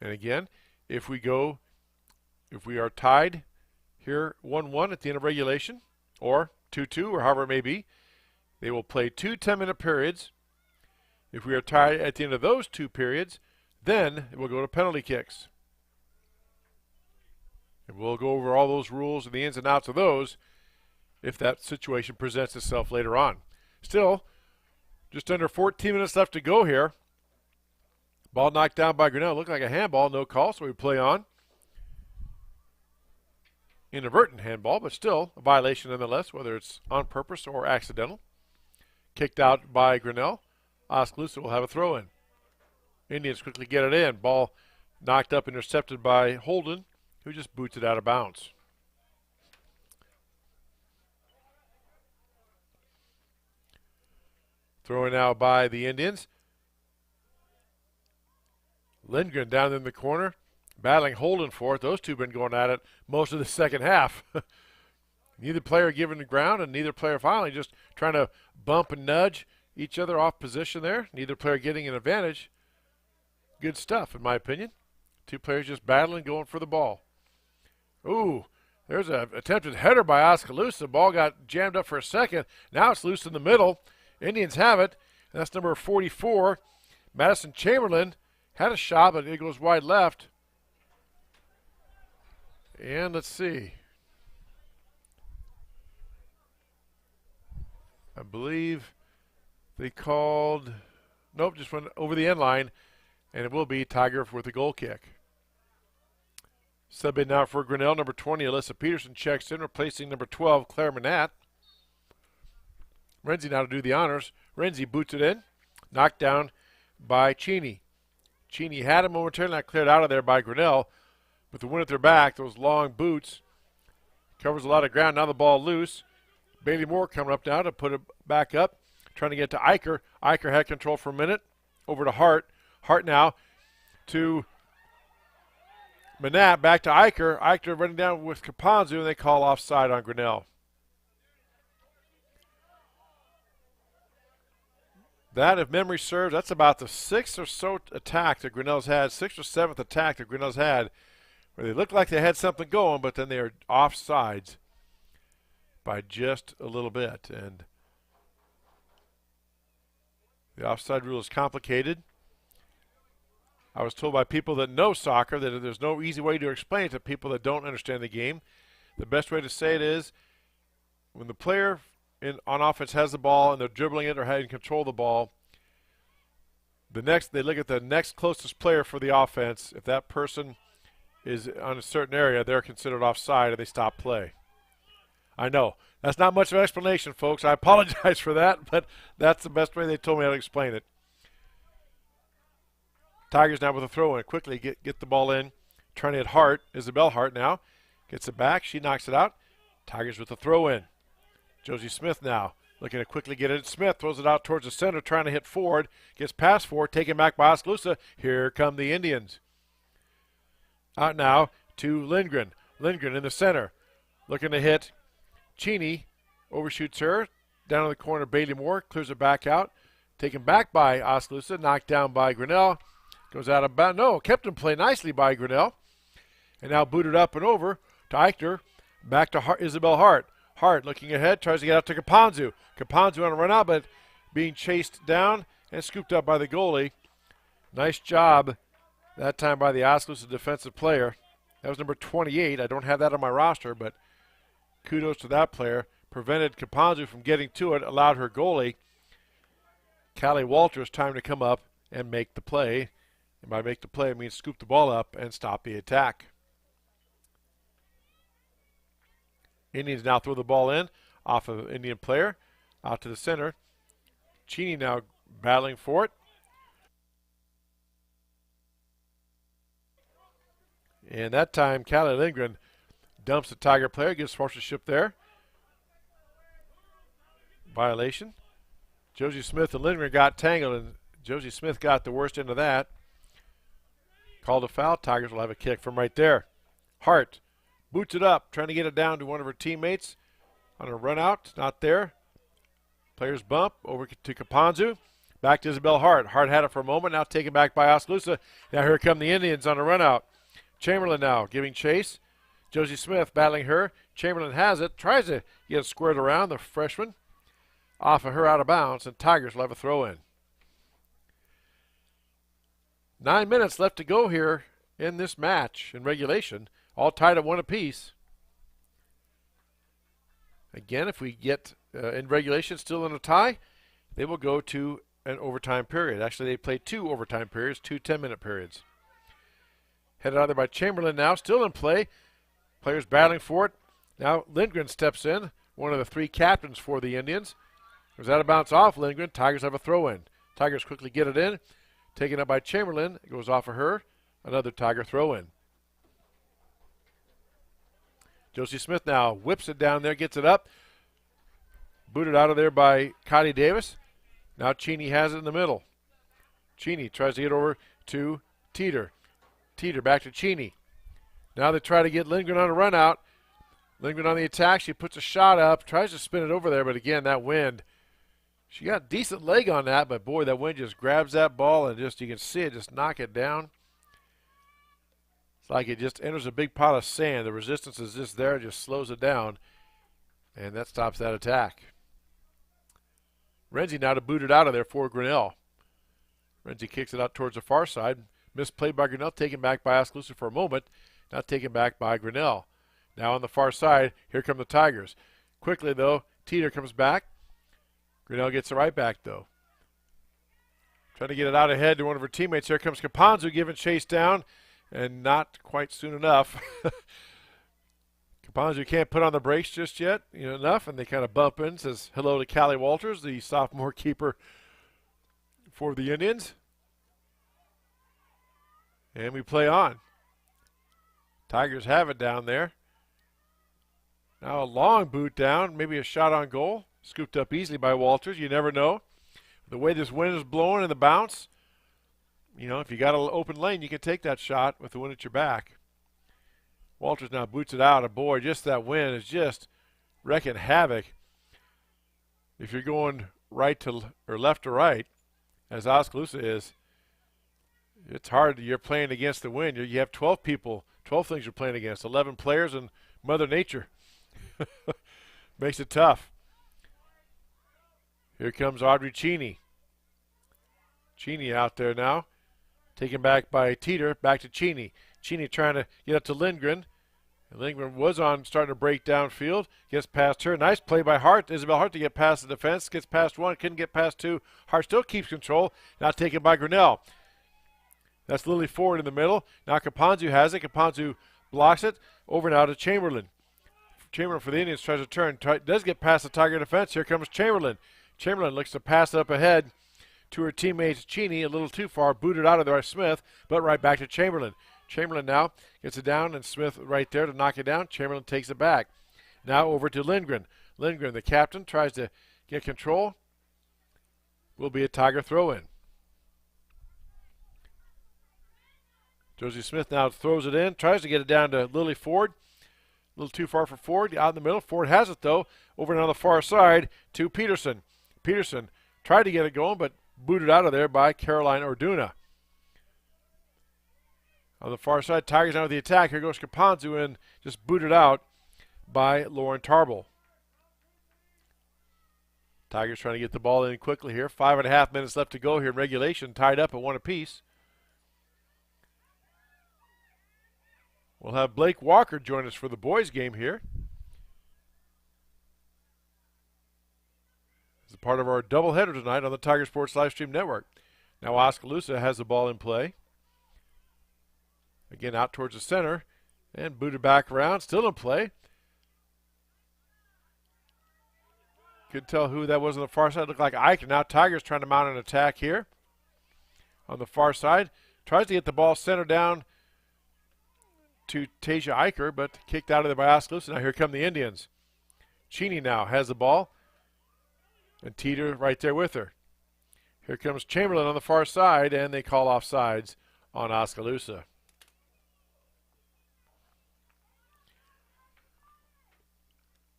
And again, if we are tied here 1-1 at the end of regulation, or 2-2, or however it may be, they will play 2 10-minute periods. If we are tied at the end of those 2 periods, then it will go to penalty kicks. And we'll go over all those rules and the ins and outs of those if that situation presents itself later on. Still, just under 14 minutes left to go here. Ball knocked down by Grinnell. Looked like a handball, no call, so we play on. Inadvertent handball, but still a violation nonetheless, whether it's on purpose or accidental. Kicked out by Grinnell. Oskaloosa will have a throw-in. Indians quickly get it in. Ball knocked up, intercepted by Holden, who just boots it out of bounds. Throwing now by the Indians. Lindgren down in the corner, battling Holden for it. Those two have been going at it most of the second half. Neither player giving the ground and neither player finally just trying to bump and nudge each other off position there. Neither player getting an advantage. Good stuff, in my opinion. Two players just battling, going for the ball. Ooh, There's an attempted header by Oskaloosa. Ball got jammed up for a second. Now it's loose in the middle. Indians have it. That's number 44. Madison Chamberlain had a shot, but it goes wide left. And let's see. I believe they called, nope, just went over the end line, and it will be Tiger with a goal kick. Sub in now for Grinnell, number 20, Alyssa Peterson checks in, replacing number 12, Claire Manat. Renzi now to do the honors. Renzi boots it in, knocked down by Cheney. Cheney had him momentarily, not cleared out of there by Grinnell. With the wind at their back, those long boots, covers a lot of ground. Now the ball loose. Bailey Moore coming up now to put it back up, trying to get to Eicher. Eicher had control for a minute. Over to Hart. Hart now to Manat, back to Eicher. Eicher running down with Caponzo, and they call offside on Grinnell. That, if memory serves, that's about the sixth or so attack that Grinnell's had, sixth or seventh attack that Grinnell's had, where they looked like they had something going, but then they are offsides by just a little bit. And the offside rule is complicated. I was told by people that know soccer that there's no easy way to explain it to people that don't understand the game. The best way to say it is when the player on offense has the ball and they're dribbling it or having control of the ball, they look at the next closest player for the offense. If that person is on a certain area, they're considered offside and they stop play. I know. That's not much of an explanation, folks. I apologize for that, but that's the best way they told me how to explain it. Tigers now with a throw in. Quickly get the ball in. Trying to hit Hart. Isabel Hart now. Gets it back. She knocks it out. Tigers with the throw in. Josie Smith now looking to quickly get it. Smith throws it out towards the center, trying to hit Ford. Gets past Ford, taken back by Oskaloosa. Here come the Indians. Out now to Lindgren. Lindgren in the center. Looking to hit Cheney. Overshoots her. Down in the corner, Bailey Moore clears it back out. Taken back by Oskaloosa. Knocked down by Grinnell. Goes out of bounds. No, kept in play nicely by Grinnell. And now booted up and over to Eichner. Back to Isabel Hart. Hart looking ahead, tries to get out to Caponzo. Caponzo on a run out, but being chased down and scooped up by the goalie. Nice job that time by the Oskaloosa defensive player. That was number 28. I don't have that on my roster, but kudos to that player. Prevented Caponzo from getting to it, allowed her goalie, Callie Walters, time to come up and make the play. And by make the play, I mean scoop the ball up and stop the attack. Indians now throw the ball in off of an Indian player out to the center. Cheney now battling for it. And that time, Callie Lindgren dumps the Tiger player, gives sponsorship there. Violation. Josie Smith and Lindgren got tangled, and Josie Smith got the worst end of that. Called a foul. Tigers will have a kick from right there. Hart boots it up, trying to get it down to one of her teammates on a run out. Not there. Players bump over to Caponzo. Back to Isabel Hart. Hart had it for a moment, now taken back by Oskaloosa. Now here come the Indians on a run out. Chamberlain now giving chase. Josie Smith battling her. Chamberlain has it, tries to get it squared around, the freshman. Off of her out of bounds, and Tigers will have a throw in. 9 minutes left to go here in this match in regulation. All tied at 1 apiece. Again, if we get in regulation still in a tie, they will go to an overtime period. Actually, they played 2 overtime periods, 2 10-minute periods. Headed out there by Chamberlain now, still in play. Players battling for it. Now Lindgren steps in, one of the 3 captains for the Indians. There's out of bounds off Lindgren. Tigers have a throw in. Tigers quickly get it in. Taken up by Chamberlain. It goes off of her. Another Tiger throw in. Josie Smith now whips it down there, gets it up. Booted out of there by Connie Davis. Now Cheney has it in the middle. Cheney tries to get over to Teeter. Teeter back to Cheney. Now they try to get Lindgren on a run out. Lindgren on the attack. She puts a shot up, tries to spin it over there, but again, that wind. She got a decent leg on that, but boy, that wind just grabs that ball and just, you can see it just knock it down. It's like it just enters a big pile of sand. The resistance is just there, it just slows it down, and that stops that attack. Renzi now to boot it out of there for Grinnell. Renzi kicks it out towards the far side. Misplay by Grinnell, taken back by Oskaloosa for a moment. Now taken back by Grinnell. Now on the far side, here come the Tigers. Quickly, though, Teeter comes back. Grinnell gets it right back, though. Trying to get it out ahead to one of her teammates. Here comes Caponzo giving chase down, and not quite soon enough. Caponzo can't put on the brakes just yet, enough, and they kind of bump in. Says hello to Callie Walters, the sophomore keeper for the Indians. And we play on. Tigers have it down there. Now a long boot down, maybe a shot on goal. Scooped up easily by Walters. You never know. The way this wind is blowing and the bounce, if you got an open lane, you can take that shot with the wind at your back. Walters now boots it out. And boy, just that wind is just wreaking havoc. If you're going right to or left to right, as Oskaloosa is, it's hard. You're playing against the wind. You have 12 people, 12 things you're playing against, 11 players and Mother Nature. Makes it tough. Here comes Audrey Cheney. Cheney out there now. Taken back by Teeter. Back to Cheney. Cheney trying to get up to Lindgren. And Lindgren was starting to break downfield. Gets past her. Nice play by Hart. Isabel Hart to get past the defense. Gets past one. Couldn't get past two. Hart still keeps control. Now taken by Grinnell. That's Lily Ford in the middle. Now Caponzo has it. Caponzo blocks it. Over now to Chamberlain. Chamberlain for the Indians tries to turn. Does get past the Tiger defense. Here comes Chamberlain. Chamberlain looks to pass it up ahead to her teammates Cheney. A little too far. Booted out of there by Smith. But right back to Chamberlain. Chamberlain now gets it down, and Smith right there to knock it down. Chamberlain takes it back. Now over to Lindgren. Lindgren, the captain, tries to get control. Will be a Tiger throw-in. Josie Smith now throws it in, tries to get it down to Lily Ford. A little too far for Ford, out in the middle. Ford has it, though, over on the far side to Peterson. Peterson tried to get it going, but booted out of there by Caroline Orduna. On the far side, Tigers now with the attack. Here goes Caponzo in, just booted out by Lauren Tarble. Tigers trying to get the ball in quickly here. 5.5 minutes left to go here in regulation, tied up at 1 apiece. We'll have Blake Walker join us for the boys game here. As a part of our doubleheader tonight on the Tiger Sports Livestream Network. Now Oskaloosa has the ball in play. Again, out towards the center. And booted back around. Still in play. Couldn't tell who that was on the far side. Looked like Ike. Now Tigers trying to mount an attack here. On the far side. Tries to get the ball centered down to Tasia Eicher, but kicked out of there by Oskaloosa. Now here come the Indians. Cheney now has the ball. And Teeter right there with her. Here comes Chamberlain on the far side, and they call offsides on Oskaloosa.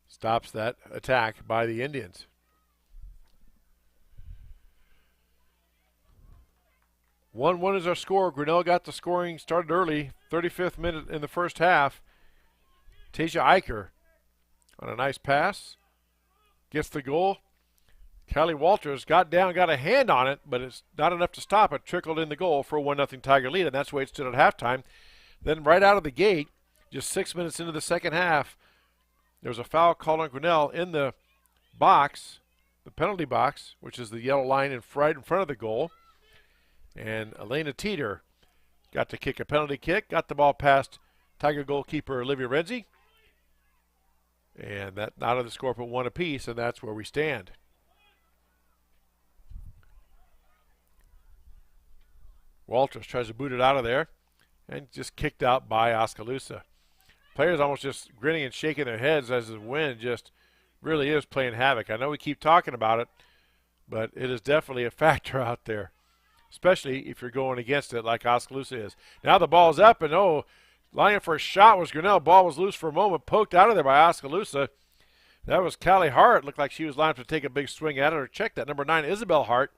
Stops that attack by the Indians. 1-1 is our score. Grinnell got the scoring started early, 35th minute in the first half. Tasia Eicher on a nice pass. Gets the goal. Callie Walters got down, got a hand on it, but it's not enough to stop it. Trickled in the goal for a 1-0 Tiger lead, and that's the way it stood at halftime. Then right out of the gate, just 6 minutes into the second half, there was a foul called on Grinnell in the box, the penalty box, which is the yellow line right in front of the goal. And Elena Teeter got to kick a penalty kick, got the ball past Tiger goalkeeper Olivia Renzi. And that out of the score put 1 apiece, and that's where we stand. Walters tries to boot it out of there and just kicked out by Oskaloosa. Players almost just grinning and shaking their heads as the wind just really is playing havoc. I know we keep talking about it, but it is definitely a factor out there, especially if you're going against it like Oskaloosa is. Now the ball's up, and lining for a shot was Grinnell. Ball was loose for a moment, poked out of there by Oskaloosa. That was Callie Hart. Looked like she was lined up to take a big swing at it, or check that, number 9, Isabel Hart.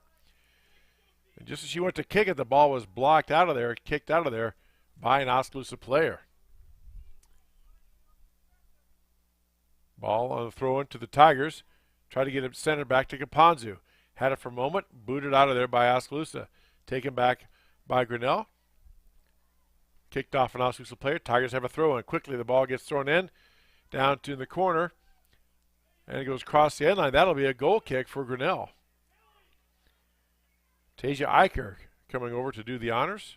And just as she went to kick it, the ball was blocked out of there, kicked out of there by an Oskaloosa player. Ball on the throw in to the Tigers. Try to get it centered back to Caponzu. Had it for a moment, booted out of there by Oskaloosa. Taken back by Grinnell. Kicked off an Oskaloosa player. Tigers have a throw in. Quickly the ball gets thrown in. Down to the corner. And it goes across the end line. That'll be a goal kick for Grinnell. Tasia Eicher coming over to do the honors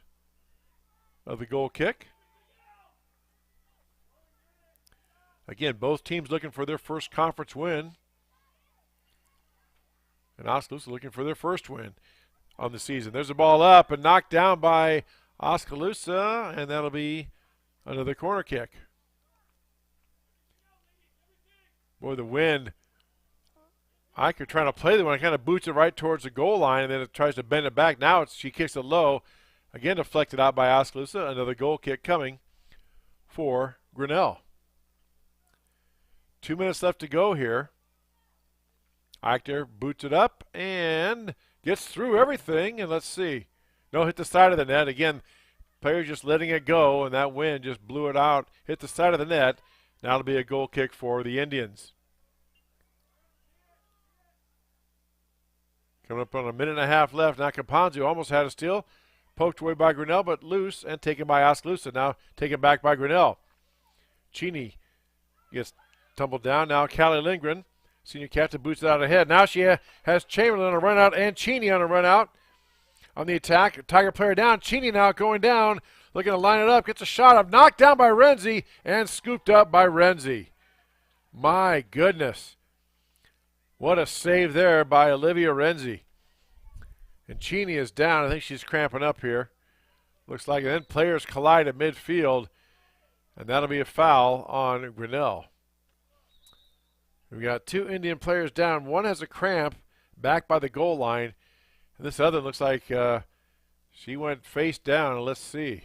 of the goal kick. Again, both teams looking for their first conference win. And Oskaloosa looking for their first win on the season. There's a ball up and knocked down by Oskaloosa, and that'll be another corner kick. Boy, the wind. Eicher trying to play the one, kind of boots it right towards the goal line, and then it tries to bend it back. Now she kicks it low. Again deflected out by Oskaloosa. Another goal kick coming for Grinnell. 2 minutes left to go here. Eicher boots it up and gets through everything. And let's see. No, hit the side of the net. Again, player just letting it go, and that wind just blew it out. Hit the side of the net. Now it'll be a goal kick for the Indians. Coming up on a minute and a half left. Now Caponzu almost had a steal. Poked away by Grinnell, but loose and taken by Oskaloosa. Now taken back by Grinnell. Cheney gets tumbled down. Now Callie Lindgren, senior captain, boots it out ahead. Now she has Chamberlain on a run out and Cheney on a run out. On the attack, Tiger player down. Cheney now going down, looking to line it up. Gets a shot up, knocked down by Renzi and scooped up by Renzi. My goodness. What a save there by Olivia Renzi. And Cheney is down. I think she's cramping up here. Looks like it. Then players collide at midfield, and that'll be a foul on Grinnell. We've got two Indian players down. One has a cramp back by the goal line, and this other looks like she went face down. Let's see.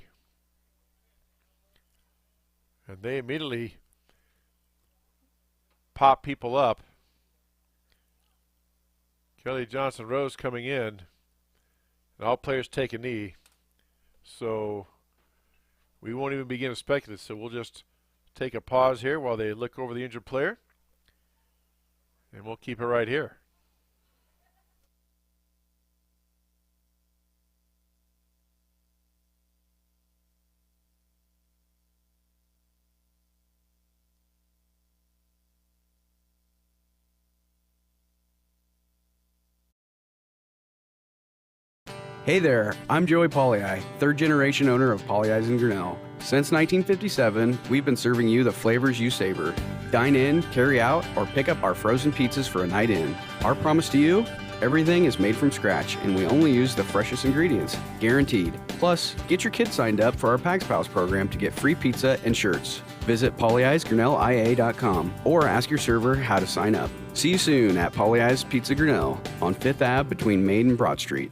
And they immediately pop people up. Kelly Johnson-Rose coming in, and all players take a knee. So we won't even begin to speculate, so we'll just take a pause here while they look over the injured player, and we'll keep it right here. Hey there, I'm Joey Pollyi, third generation owner of Pollyi's in Grinnell. Since 1957, we've been serving you the flavors you savor. Dine in, carry out, or pick up our frozen pizzas for a night in. Our promise to you? Everything is made from scratch, and we only use the freshest ingredients, guaranteed. Plus, get your kids signed up for our Pags Pals program to get free pizza and shirts. Visit pollyi'sgrinnellia.com or ask your server how to sign up. See you soon at Pollyi's Pizza Grinnell on 5th Ave between Main and Broad Street.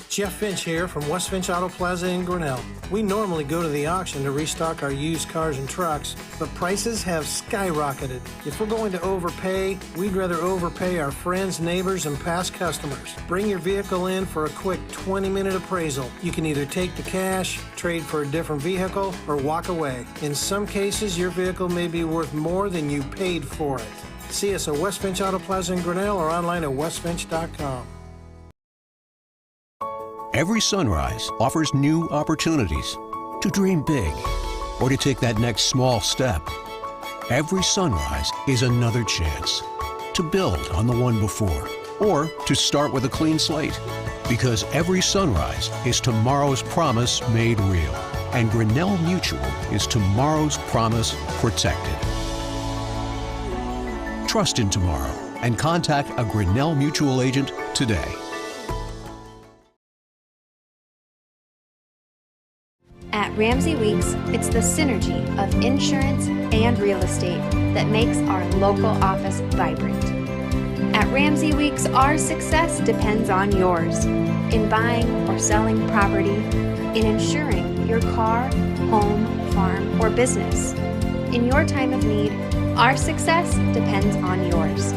Jeff Finch here from West Finch Auto Plaza in Grinnell. We normally go to the auction to restock our used cars and trucks, but prices have skyrocketed. If we're going to overpay, we'd rather overpay our friends, neighbors, and past customers. Bring your vehicle in for a quick 20-minute appraisal. You can either take the cash, trade for a different vehicle, or walk away. In some cases, your vehicle may be worth more than you paid for it. See us at West Finch Auto Plaza in Grinnell or online at westfinch.com. Every sunrise offers new opportunities to dream big or to take that next small step. Every sunrise is another chance to build on the one before or to start with a clean slate. Because every sunrise is tomorrow's promise made real. And Grinnell Mutual is tomorrow's promise protected. Trust in tomorrow and contact a Grinnell Mutual agent today. At Ramsey Weeks, it's the synergy of insurance and real estate that makes our local office vibrant. At Ramsey Weeks, our success depends on yours in buying or selling property, in insuring your car, home, farm, or business. In your time of need, our success depends on yours.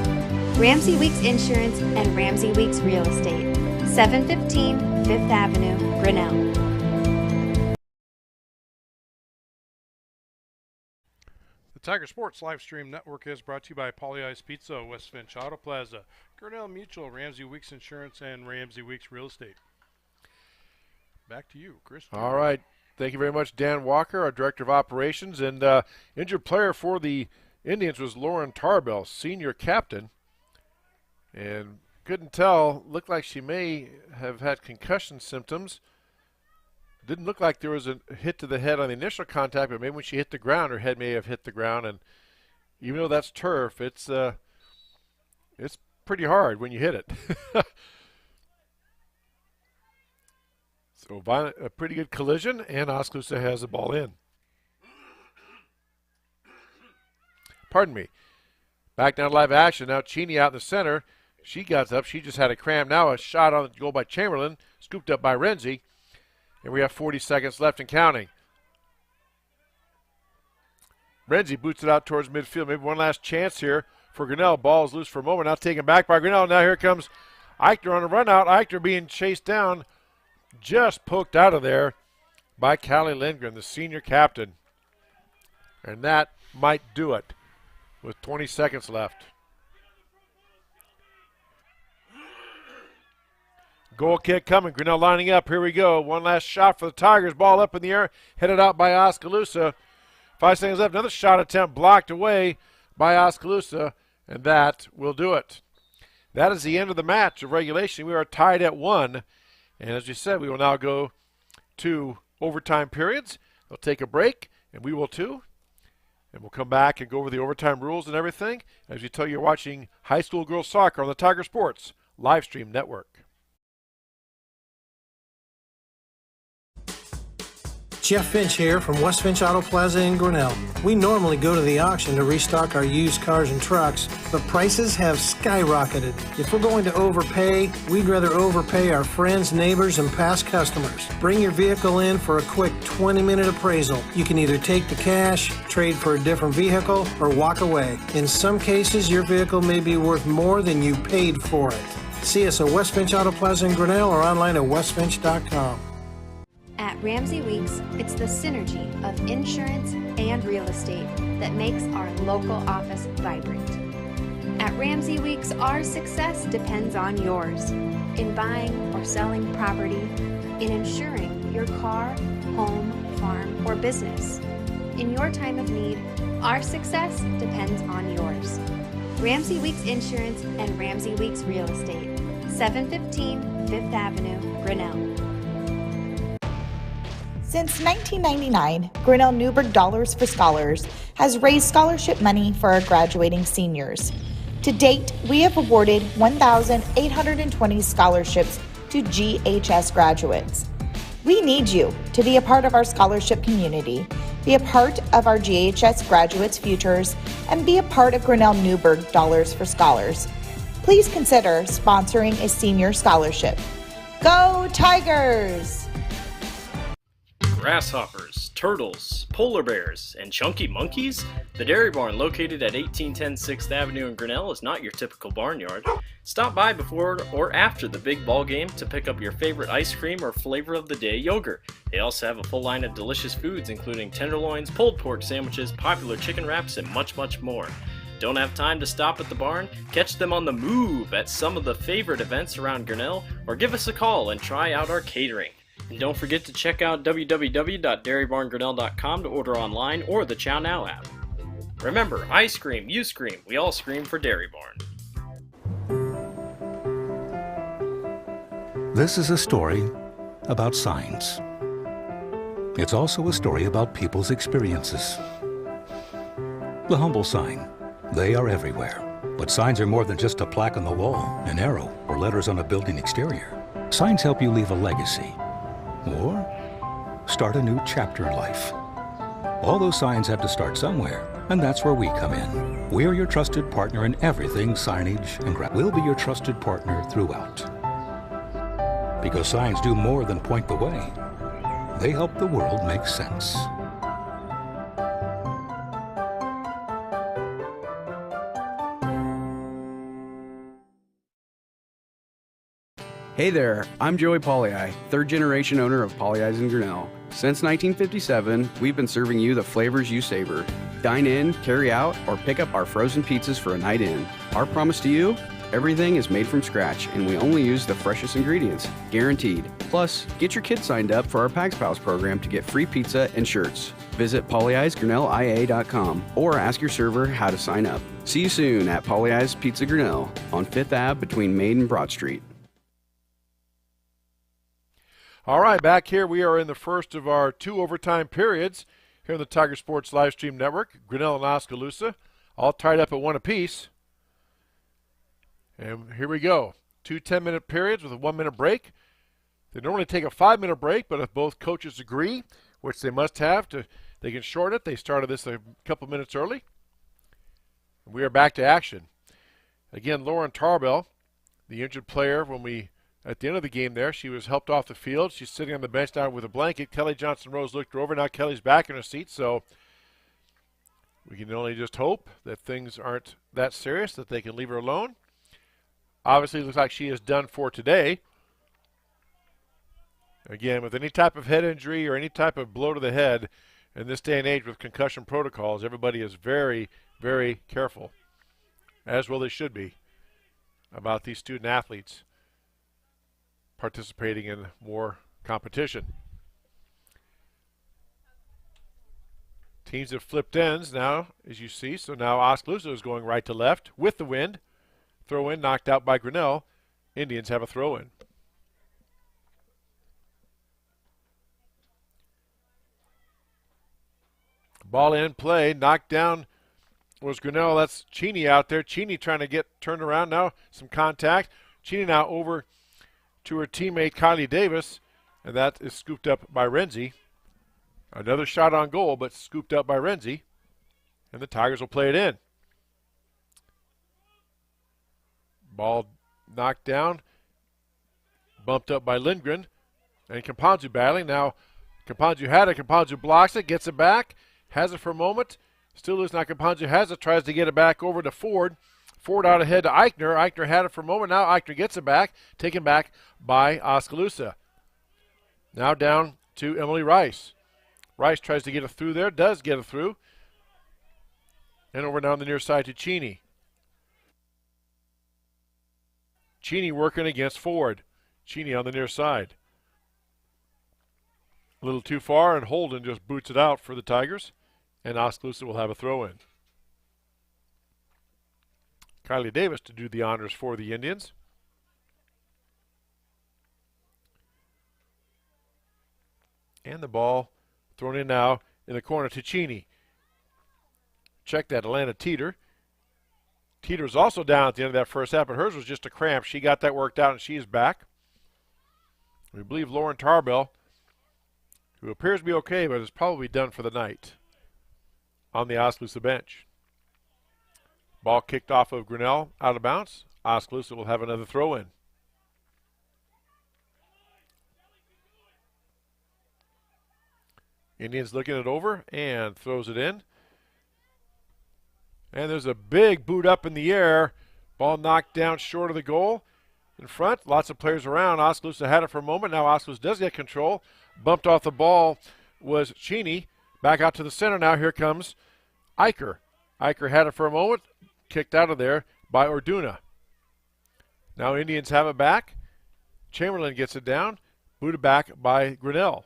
Ramsey Weeks Insurance and Ramsey Weeks Real Estate. 715 5th Avenue, Grinnell. The Tiger Sports live stream network is brought to you by Paulie Ice Pizza, West Finch Auto Plaza, Grinnell Mutual, Ramsey Weeks Insurance, and Ramsey Weeks Real Estate. Back to you, Chris. All right. Thank you very much, Dan Walker, our Director of Operations. And injured player for the Indians was Lauren Tarbell, senior captain. And couldn't tell. Looked like she may have had concussion symptoms. Didn't look like there was a hit to the head on the initial contact, but maybe when she hit the ground, her head may have hit the ground. And even though that's turf, it's pretty hard when you hit it. So a pretty good collision, and Oskaloosa has the ball in. Pardon me. Back down to live action. Now Cheney out in the center. She got up. She just had a cram. Now a shot on the goal by Chamberlain, scooped up by Renzi. And we have 40 seconds left and counting. Renzi boots it out towards midfield. Maybe one last chance here for Grinnell. Ball is loose for a moment. Now taken back by Grinnell. Now here comes Eichner on a run out. Eichner being chased down. Just poked out of there by Callie Lindgren, the senior captain. And that might do it with 20 seconds left. Goal kick coming. Grinnell lining up. Here we go. One last shot for the Tigers. Ball up in the air. Headed out by Oskaloosa. 5 seconds left. Another shot attempt blocked away by Oskaloosa. And that will do it. That is the end of the match of regulation. We are tied at 1. And as we said, we will now go to overtime periods. They'll take a break, and we will too. And we'll come back and go over the overtime rules and everything. As we tell you, you're watching high school girls soccer on the Tiger Sports live stream network. Jeff Finch here from West Finch Auto Plaza in Grinnell. We normally go to the auction to restock our used cars and trucks, but prices have skyrocketed. If we're going to overpay, we'd rather overpay our friends, neighbors, and past customers. Bring your vehicle in for a quick 20-minute appraisal. You can either take the cash, trade for a different vehicle, or walk away. In some cases, your vehicle may be worth more than you paid for it. See us at West Finch Auto Plaza in Grinnell or online at westfinch.com. At Ramsey Weeks, it's the synergy of insurance and real estate that makes our local office vibrant. At Ramsey Weeks, our success depends on yours in buying or selling property, in insuring your car, home, farm, or business. In your time of need, our success depends on yours. Ramsey Weeks Insurance and Ramsey Weeks Real Estate, 715 5th Avenue, Grinnell. Since 1999, Grinnell Newberg Dollars for Scholars has raised scholarship money for our graduating seniors. To date, we have awarded 1,820 scholarships to GHS graduates. We need you to be a part of our scholarship community, be a part of our GHS graduates' futures, and be a part of Grinnell Newberg Dollars for Scholars. Please consider sponsoring a senior scholarship. Go Tigers! Grasshoppers, turtles, polar bears, and chunky monkeys? The Dairy Barn, located at 1810 6th Avenue in Grinnell, is not your typical barnyard. Stop by before or after the big ball game to pick up your favorite ice cream or flavor of the day yogurt. They also have a full line of delicious foods, including tenderloins, pulled pork sandwiches, popular chicken wraps, and much, much more. Don't have time to stop at the barn? Catch them on the move at some of the favorite events around Grinnell, or give us a call and try out our catering. And don't forget to check out www.dairybarngrinnell.com to order online or the Chow Now app. Remember, I scream, you scream, we all scream for Dairy Barn. This is a story about signs. It's also a story about people's experiences. The humble sign. They are everywhere. But signs are more than just a plaque on the wall, an arrow, or letters on a building exterior. Signs help you leave a legacy or start a new chapter in life. All those signs have to start somewhere, and that's where we come in. We're your trusted partner in everything signage, and we'll be your trusted partner throughout. Because signs do more than point the way. They help the world make sense. Hey there, I'm Joey Pollei, third generation owner of Polley's in Grinnell. Since 1957, we've been serving you the flavors you savor. Dine in, carry out, or pick up our frozen pizzas for a night in. Our promise to you? Everything is made from scratch, and we only use the freshest ingredients, guaranteed. Plus, get your kids signed up for our Pags Pals program to get free pizza and shirts. Visit polleisgrinnellia.com or ask your server how to sign up. See you soon at Polley's Pizza Grinnell on 5th Ave between Main and Broad Street. All right, back here we are in the first of our 2 overtime periods here on the Tiger Sports Livestream Network. Grinnell and Oskaloosa all tied up at 1 apiece. And here we go. 2 10-minute periods with a 1-minute break. They normally take a 5-minute break, but if both coaches agree, which they must have, they can shorten it. They started this a couple minutes early. We are back to action. Again, Lauren Tarbell, the injured player, at the end of the game there, she was helped off the field. She's sitting on the bench now with a blanket. Kelly Johnson-Rose looked her over. Now Kelly's back in her seat, so we can only just hope that things aren't that serious, that they can leave her alone. Obviously, it looks like she is done for today. Again, with any type of head injury or any type of blow to the head in this day and age with concussion protocols, everybody is very, very careful, as well they should be, about these student athletes participating in more competition. Teams have flipped ends now, as you see. So now Oskaloosa is going right to left with the wind. Throw in knocked out by Grinnell. Indians have a throw in. Ball in play, knocked down was Grinnell. That's Cheney out there. Cheney trying to get turned around now. Some contact. Cheney now over to her teammate Kylie Davis, and that is scooped up by Renzi. Another shot on goal, but scooped up by Renzi, and the Tigers will play it in. Ball knocked down, bumped up by Lindgren, and Campanzu battling. Now Campanzu had it. Campanzu blocks it, gets it back, has it for a moment. Still loose. Now Campanzu has it, tries to get it back over to Ford. Ford out ahead to Eichner. Eichner had it for a moment. Now Eichner gets it back, taken back by Oskaloosa. Now down to Emily Rice. Rice tries to get it through there, does get it through. And over down the near side to Cheney. Cheney working against Ford. Cheney on the near side. A little too far, and Holden just boots it out for the Tigers. And Oskaloosa will have a throw in. Kylie Davis to do the honors for the Indians. And the ball thrown in now in the corner to Cheney. Check that, Alana Teeter. Teeter's also down at the end of that first half, but hers was just a cramp. She got that worked out, and she is back. We believe Lauren Tarbell, who appears to be okay, but is probably done for the night, on the Oskaloosa bench. Ball kicked off of Grinnell, out of bounds. Oskaloosa will have another throw in. Indians looking it over and throws it in. And there's a big boot up in the air. Ball knocked down short of the goal. In front, lots of players around. Oskaloosa had it for a moment. Now Oskaloosa does get control. Bumped off the ball was Cheney. Back out to the center now. Here comes Eicher. Eicher had it for a moment. Kicked out of there by Orduna. Now Indians have it back. Chamberlain gets it down. Booted back by Grinnell.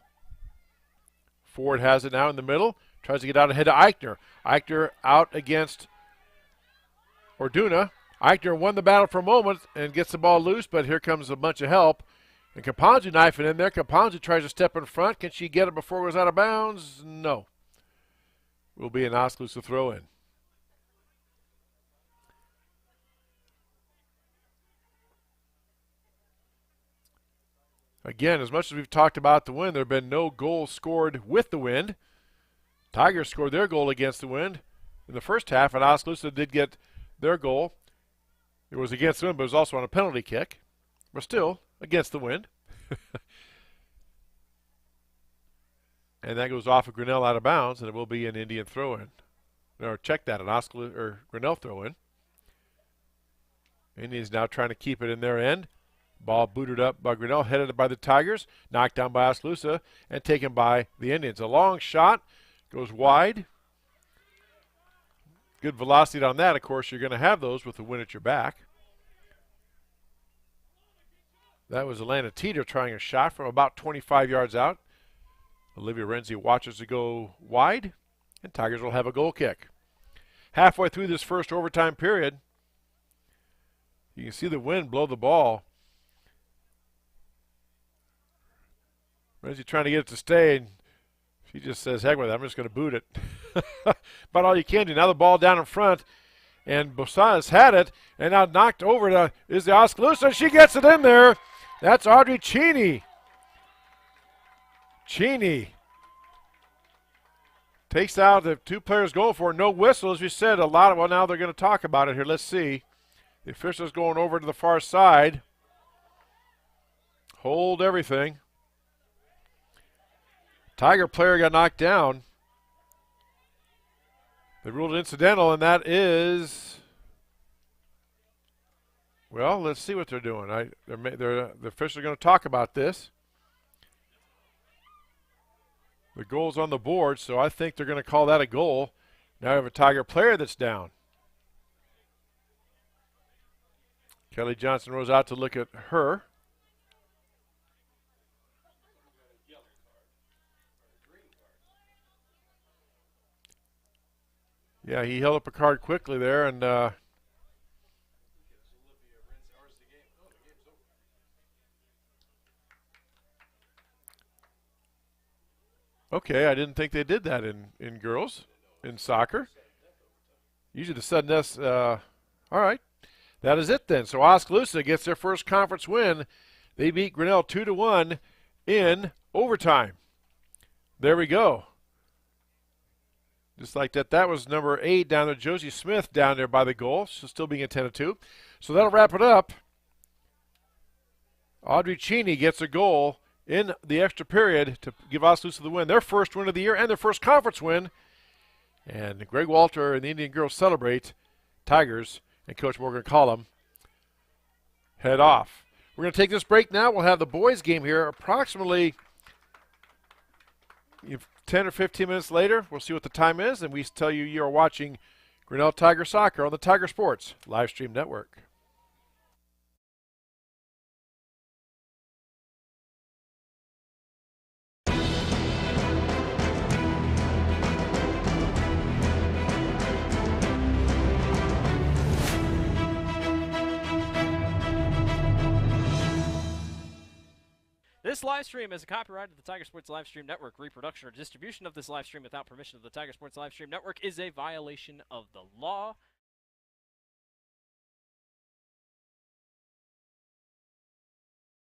Ford has it now in the middle. Tries to get out ahead to Eichner. Eichner out against Orduna. Eichner won the battle for a moment and gets the ball loose, but here comes a bunch of help. And Campanzu knifing in there. Campanzu tries to step in front. Can she get it before it goes out of bounds? No. Will be an Oskaloosa throw in. Again, as much as we've talked about the wind, there have been no goals scored with the wind. Tigers scored their goal against the wind in the first half, and Oskaloosa did get their goal. It was against the wind, but it was also on a penalty kick. But still, against the wind. And that goes off of Grinnell out of bounds, and it will be an Indian throw-in. Or check that, an Oskaloosa or Grinnell throw-in. Indians now trying to keep it in their end. Ball booted up by Grinnell, headed by the Tigers, knocked down by Oskaloosa, and taken by the Indians. A long shot, goes wide. Good velocity on that. Of course, you're going to have those with the wind at your back. That was Alana Teeter trying a shot from about 25 yards out. Olivia Renzi watches it go wide, and Tigers will have a goal kick. Halfway through this first overtime period, you can see the wind blow the ball. Renzi trying to get it to stay, and she just says, heck with it, I'm just going to boot it. About all you can do. Now the ball down in front, and Bosanas had it, and now knocked over is the Oskaloosa. She gets it in there. That's Audrey Cheney. Cheney takes out the two players going for it. No whistle, as we said. Well, now they're going to talk about it here. Let's see. The official's going over to the far side. Hold everything. Tiger player got knocked down. They ruled it incidental, and that is, well, let's see what they're doing. The officials are going to talk about this. The goal's on the board, so I think they're going to call that a goal. Now we have a Tiger player that's down. Kelly Johnson rose out to look at her. Yeah, he held up a card quickly there, and okay, I didn't think they did that in girls, in soccer. Usually the sudden death, all right. That is it then. So Oskaloosa gets their first conference win. They beat Grinnell 2-1 in overtime. There we go. Just like that. That was number 8 down there, Josie Smith down there by the goal. She's still being at 10-2. So that'll wrap it up. Audrey Cheney gets a goal in the extra period to give Oskaloosa the win. Their first win of the year and their first conference win. And Greg Walter and the Indian girls celebrate. Tigers and Coach Morgan Collum head off. We're going to take this break now. We'll have the boys game here approximately 10 or 15 minutes later. We'll see what the time is, and we tell you you are watching Grinnell Tiger Soccer on the Tiger Sports Live Stream Network. This live stream is a copyright of the Tiger Sports Live Stream Network. Reproduction or distribution of this live stream without permission of the Tiger Sports Live Stream Network is a violation of the law.